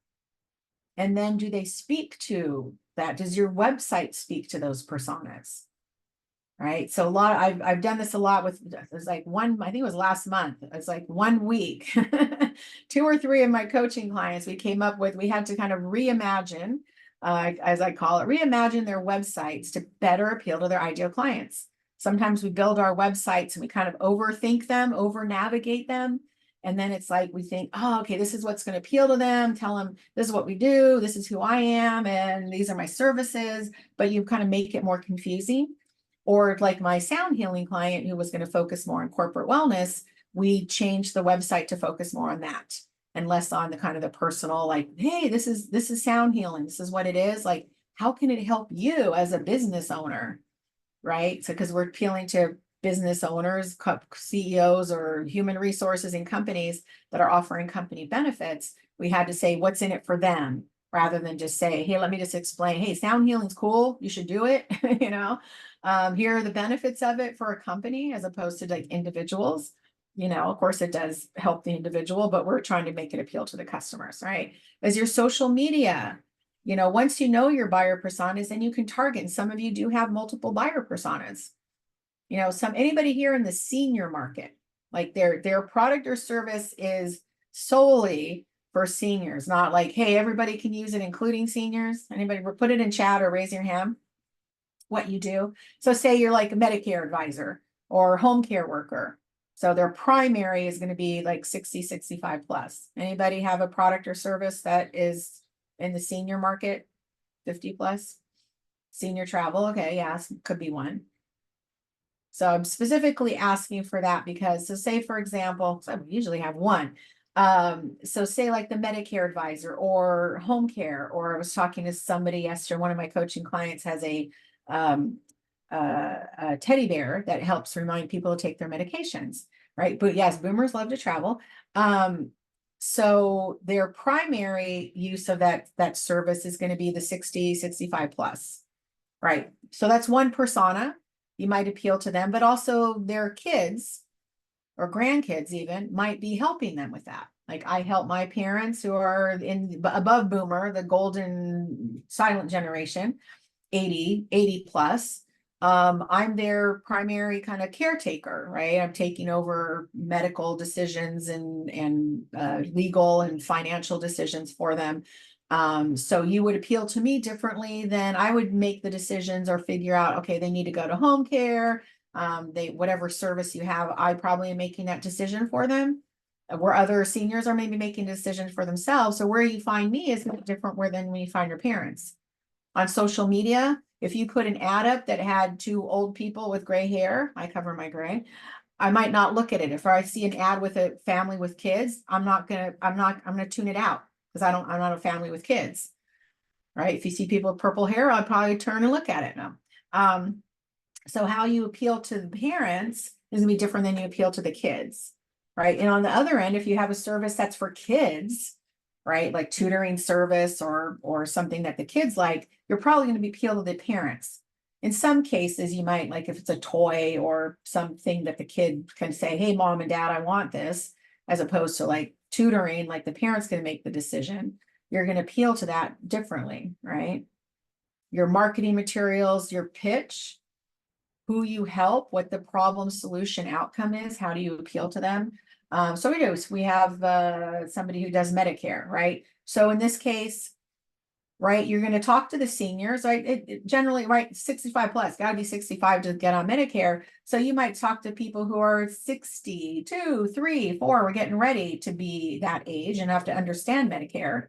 And then do they speak to that? Does your website speak to those personas? Right. So I've done this a lot with, there's like I think it was last month. It's like 1 week, 2 or 3 of my coaching clients, we had to kind of reimagine, as I call it, reimagine their websites to better appeal to their ideal clients. Sometimes we build our websites and we kind of overthink them, over navigate them. And then it's like, we think, oh, okay, this is what's going to appeal to them. Tell them this is what we do. This is who I am. And these are my services. But you kind of make it more confusing. Or like my sound healing client who was going to focus more on corporate wellness, we changed the website to focus more on that and less on the kind of the personal, like, hey, this is sound healing. This is what it is. Like, how can it help you as a business owner? Right. So, because we're appealing to business owners, CEOs, or human resources in companies that are offering company benefits, we had to say what's in it for them rather than just say, hey, let me just explain, hey, sound healing's cool, you should do it. Here are the benefits of it for a company as opposed to like individuals. Of course it does help the individual, but we're trying to make it appeal to the customers, right? As your social media, once you know your buyer personas, then you can target. And some of you do have multiple buyer personas. Anybody here in the senior market, like their product or service is solely for seniors, not like, hey, everybody can use it, including seniors. Anybody, put it in chat or raise your hand what you do. So say you're like a Medicare advisor or home care worker. So their primary is going to be like 60, 65 plus. Anybody have a product or service that is in the senior market, 50 plus? Senior travel. Okay. Yes. Could be one. So I'm specifically asking for that because, so say for example, so I usually have one. So say like the Medicare advisor or home care, or I was talking to somebody yesterday, one of my coaching clients has um, a teddy bear that helps remind people to take their medications, right? But yes, boomers love to travel. So their primary use of that service is going to be the 60, 65 plus, right? So that's one persona. You might appeal to them, but also their kids or grandkids even might be helping them with that. Like I help my parents who are in above boomer, the golden silent generation, 80 plus. I'm their primary kind of caretaker, right? I'm taking over medical decisions and legal and financial decisions for them. So you would appeal to me differently than I would make the decisions or figure out, okay, they need to go to home care. They whatever service you have, I probably am making that decision for them. Where other seniors are maybe making decisions for themselves. So where you find me is different where than when you find your parents on social media. If you put an ad up that had two old people with gray hair, I cover my gray, I might not look at it. If I see an ad with a family with kids, I'm gonna tune it out because I'm not a family with kids, right? If you see people with purple hair, I'll probably turn and look at it now. So how you appeal to the parents is gonna be different than you appeal to the kids, right? And on the other end, if you have a service that's for kids, right, like tutoring service or something that the kids like, you're probably going to be appeal to the parents. In some cases, you might like if it's a toy or something that the kid can say, "Hey, mom and dad, I want this," as opposed to like tutoring, like the parents can make the decision. You're going to appeal to that differently, right? Your marketing materials, your pitch, who you help, what the problem solution outcome is, how do you appeal to them? So we have somebody who does Medicare, right? So in this case, right, you're going to talk to the seniors, right? It generally, right, 65 plus, got to be 65 to get on Medicare. So you might talk to people who are 62, 3, 4, we're getting ready to be that age and have to understand Medicare.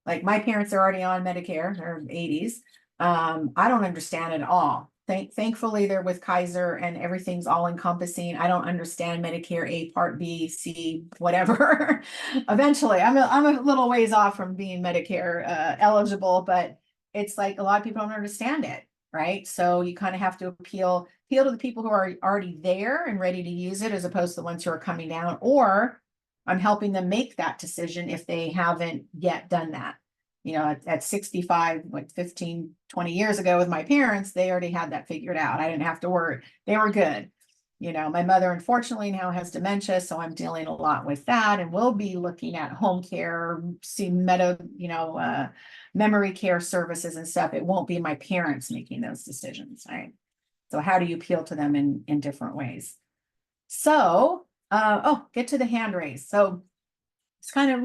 Like my parents are already on Medicare, they're 80s. I don't understand it all. Thankfully, they're with Kaiser and everything's all encompassing. I don't understand Medicare A, Part B, C, whatever. Eventually, I'm a little ways off from being Medicare eligible, but it's like a lot of people don't understand it, right? So you kind of have to appeal to the people who are already there and ready to use it, as opposed to the ones who are coming down, or I'm helping them make that decision if they haven't yet done that. You know, at 65, like 15, 20 years ago with my parents, they already had that figured out. I didn't have to worry. They were good. You know, my mother unfortunately now has dementia, so I'm dealing a lot with that. And we'll be looking at home care, see memory care services and stuff. It won't be my parents making those decisions, right? So how do you appeal to them in different ways? So get to the hand raise. So it's kind of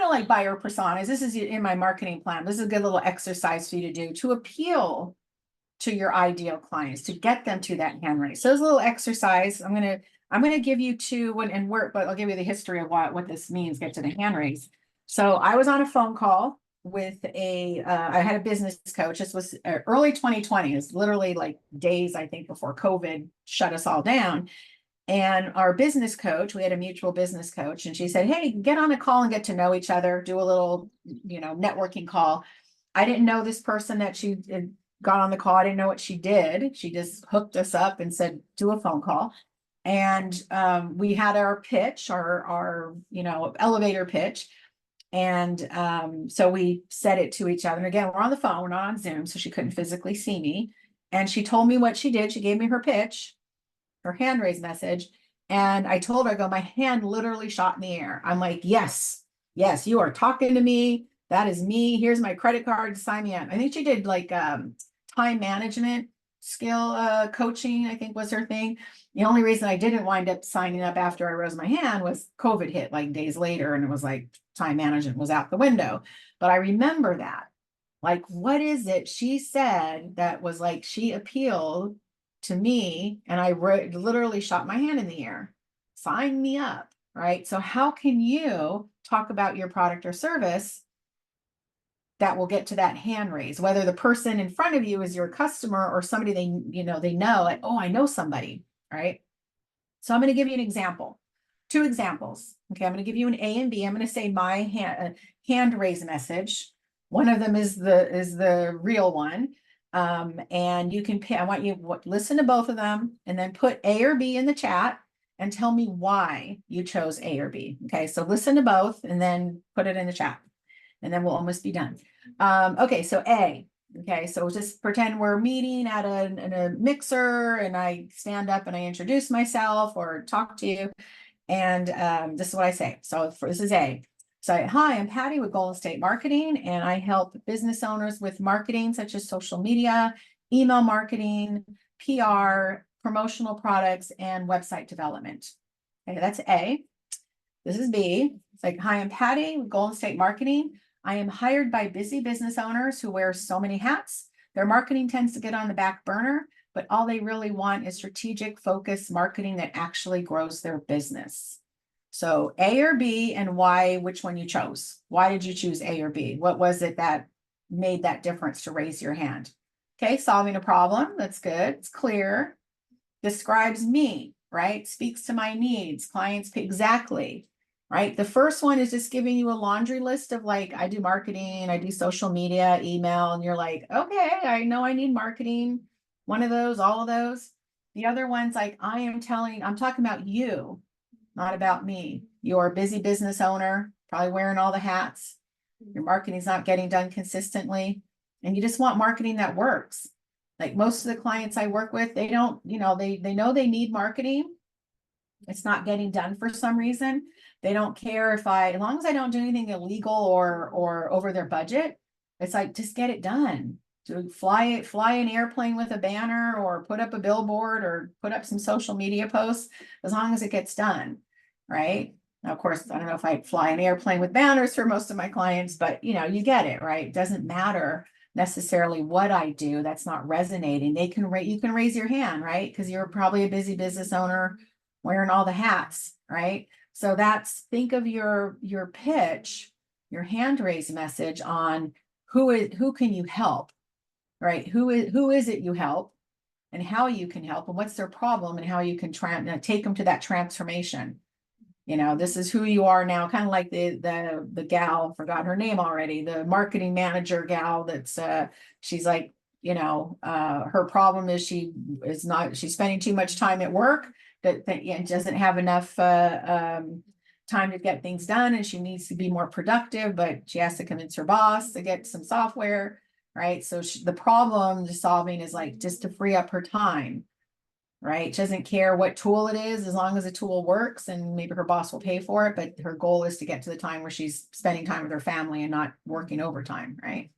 like buyer personas. This is in my marketing plan. This is a good little exercise for you to do to appeal to your ideal clients, to get them to that hand raise. So it's a little exercise. I'm gonna give you two and work, but I'll give you the history of what this means, get to the hand raise. So I was on a phone call with I had a business coach. This was early 2020. It's literally like days, I think, before COVID shut us all down. And our business coach, we had a mutual business coach, and she said, "Hey, get on a call and get to know each other, do a little, networking call." I didn't know this person that she got on the call. I didn't know what she did. She just hooked us up and said, "Do a phone call." And we had our pitch, our elevator pitch. And so we said it to each other. And again, we're on the phone, we're not on Zoom, so she couldn't physically see me. And she told me what she did. She gave me her pitch, her hand raise message. And I told her, I go, my hand literally shot in the air. I'm like, yes, you are talking to me. That is me. Here's my credit card. Sign me up. I think she did like time management skill coaching, I think was her thing. The only reason I didn't wind up signing up after I rose my hand was COVID hit like days later. And it was like time management was out the window. But I remember that. Like, what is it she said that was like she appealed to me, and I literally shot my hand in the air. Sign me up, right? So how can you talk about your product or service that will get to that hand raise, whether the person in front of you is your customer or somebody they know, like, oh, I know somebody, right? So I'm going to give you an example, two examples. Okay, I'm going to give you an A and B. I'm going to say my hand raise message. One of them is the real one. And you can pay, I want you to listen to both of them and then put A or B in the chat and tell me why you chose A or B. Okay, so listen to both and then put it in the chat and then we'll almost be done. Okay, so A. Okay, so just pretend we're meeting at a mixer and I stand up and I introduce myself or talk to you. And this is what I say. So this is A. So, hi, I'm Patty with Golden State Marketing, and I help business owners with marketing such as social media, email marketing, PR, promotional products, and website development. Okay, that's A. This is B. It's like, hi, I'm Patty with Golden State Marketing. I am hired by busy business owners who wear so many hats. Their marketing tends to get on the back burner, but all they really want is strategic, focused marketing that actually grows their business. So A or B, and why, which one you chose? Why did you choose A or B? What was it that made that difference to raise your hand? Okay, solving a problem. That's good. It's clear. Describes me, right? Speaks to my needs. Clients pay exactly, right? The first one is just giving you a laundry list of like, I do marketing, I do social media, email, and you're like, okay, I know I need marketing. One of those, all of those. The other one's like, I'm talking about you, not about me. You're a busy business owner, probably wearing all the hats. Your marketing's not getting done consistently, and you just want marketing that works. Like most of the clients I work with, they don't, they know they need marketing. It's not getting done for some reason. They don't care as long as I don't do anything illegal or over their budget. It's like, just get it done. To fly an airplane with a banner or put up a billboard or put up some social media posts, as long as it gets done, right? Now, of course, I don't know if I fly an airplane with banners for most of my clients, but you get it, right? It doesn't matter necessarily what I do. That's not resonating. You can raise your hand, right? Because you're probably a busy business owner wearing all the hats, right? So think of your pitch, your hand raise message on who can you help, right? Who is it you help and how you can help and what's their problem and how you can take them to that transformation. This is who you are now, kind of like the gal, forgot her name already, the marketing manager gal that's she's like, her problem is she's spending too much time at work that doesn't have enough time to get things done, and she needs to be more productive, but she has to convince her boss to get some software, right? So the problem solving is like just to free up her time. Right? She doesn't care what tool it is, as long as the tool works, and maybe her boss will pay for it. But her goal is to get to the time where she's spending time with her family and not working overtime, right?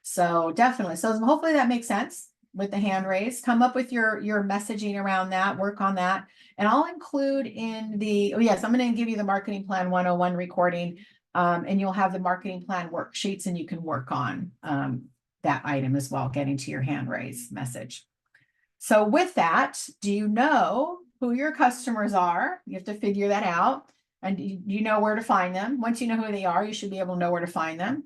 So definitely. So hopefully that makes sense with the hand raise. Come up with your messaging around that, work on that. And I'll include I'm going to give you the marketing plan 101 recording. And you'll have the marketing plan worksheets, and you can work on that item as well, getting to your hand raise message. So with that, do you know who your customers are? You have to figure that out, and you know where to find them. Once you know who they are, you should be able to know where to find them,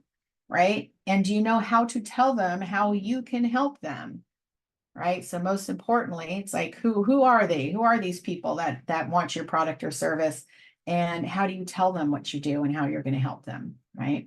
right? And do you know how to tell them how you can help them, right? So most importantly, it's like, who are they? Who are these people that want your product or service? And how do you tell them what you do and how you're going to help them, right?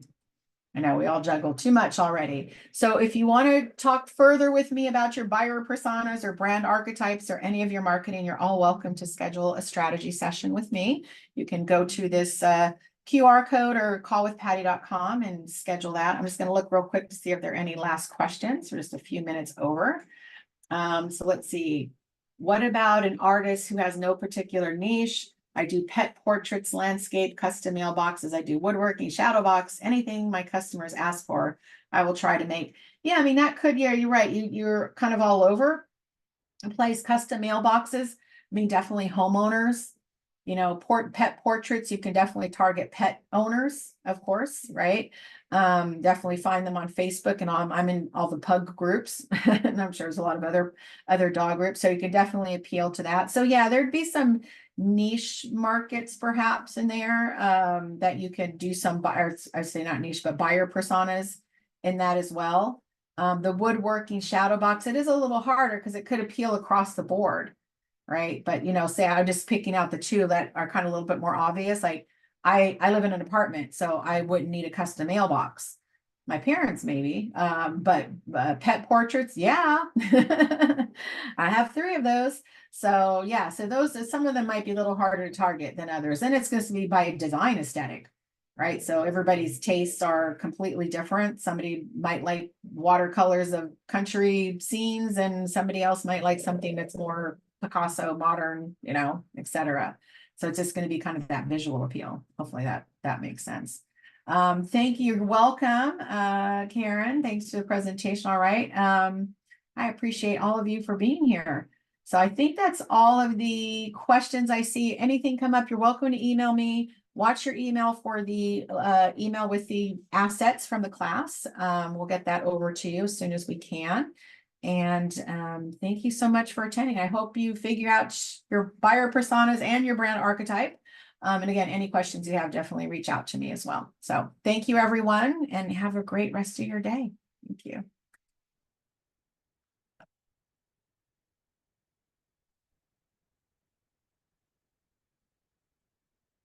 I know we all juggle too much already. So if you want to talk further with me about your buyer personas or brand archetypes or any of your marketing, you're all welcome to schedule a strategy session with me. You can go to this QR code or callwithpatty.com and schedule that. I'm just going to look real quick to see if there are any last questions. We're just a few minutes over. So let's see. What about an artist who has no particular niche? I do pet portraits, landscape, custom mailboxes. I do woodworking, shadow box, anything my customers ask for, I will try to make. Yeah, I mean, you're right. You're kind of all over the place. Custom mailboxes. I mean, definitely homeowners, pet portraits. You can definitely target pet owners, of course, right? Definitely find them on Facebook, and I'm in all the pug groups, and I'm sure there's a lot of other dog groups. So you can definitely appeal to that. So yeah, there'd be some niche markets perhaps in there that you could do some buyers, I say not niche, but buyer personas in that as well. The woodworking shadow box, it is a little harder because it could appeal across the board, right? But say I'm just picking out the two that are kind of a little bit more obvious. Like I live in an apartment, so I wouldn't need a custom mailbox. My parents maybe, but pet portraits, yeah. I have 3 of those. So yeah, so those, some of them might be a little harder to target than others. And it's going to be by design aesthetic, right? So everybody's tastes are completely different. Somebody might like watercolors of country scenes, and somebody else might like something that's more Picasso, modern, etc. So it's just going to be kind of that visual appeal. Hopefully that makes sense. Thank you. You're welcome, Karen. Thanks for the presentation. All right. I appreciate all of you for being here. So I think that's all of the questions I see. Anything come up, you're welcome to email me. Watch your email for the email with the assets from the class. We'll get that over to you as soon as we can. And thank you so much for attending. I hope you figure out your buyer personas and your brand archetype. And again, any questions you have, definitely reach out to me as well. So thank you, everyone, and have a great rest of your day. Thank you.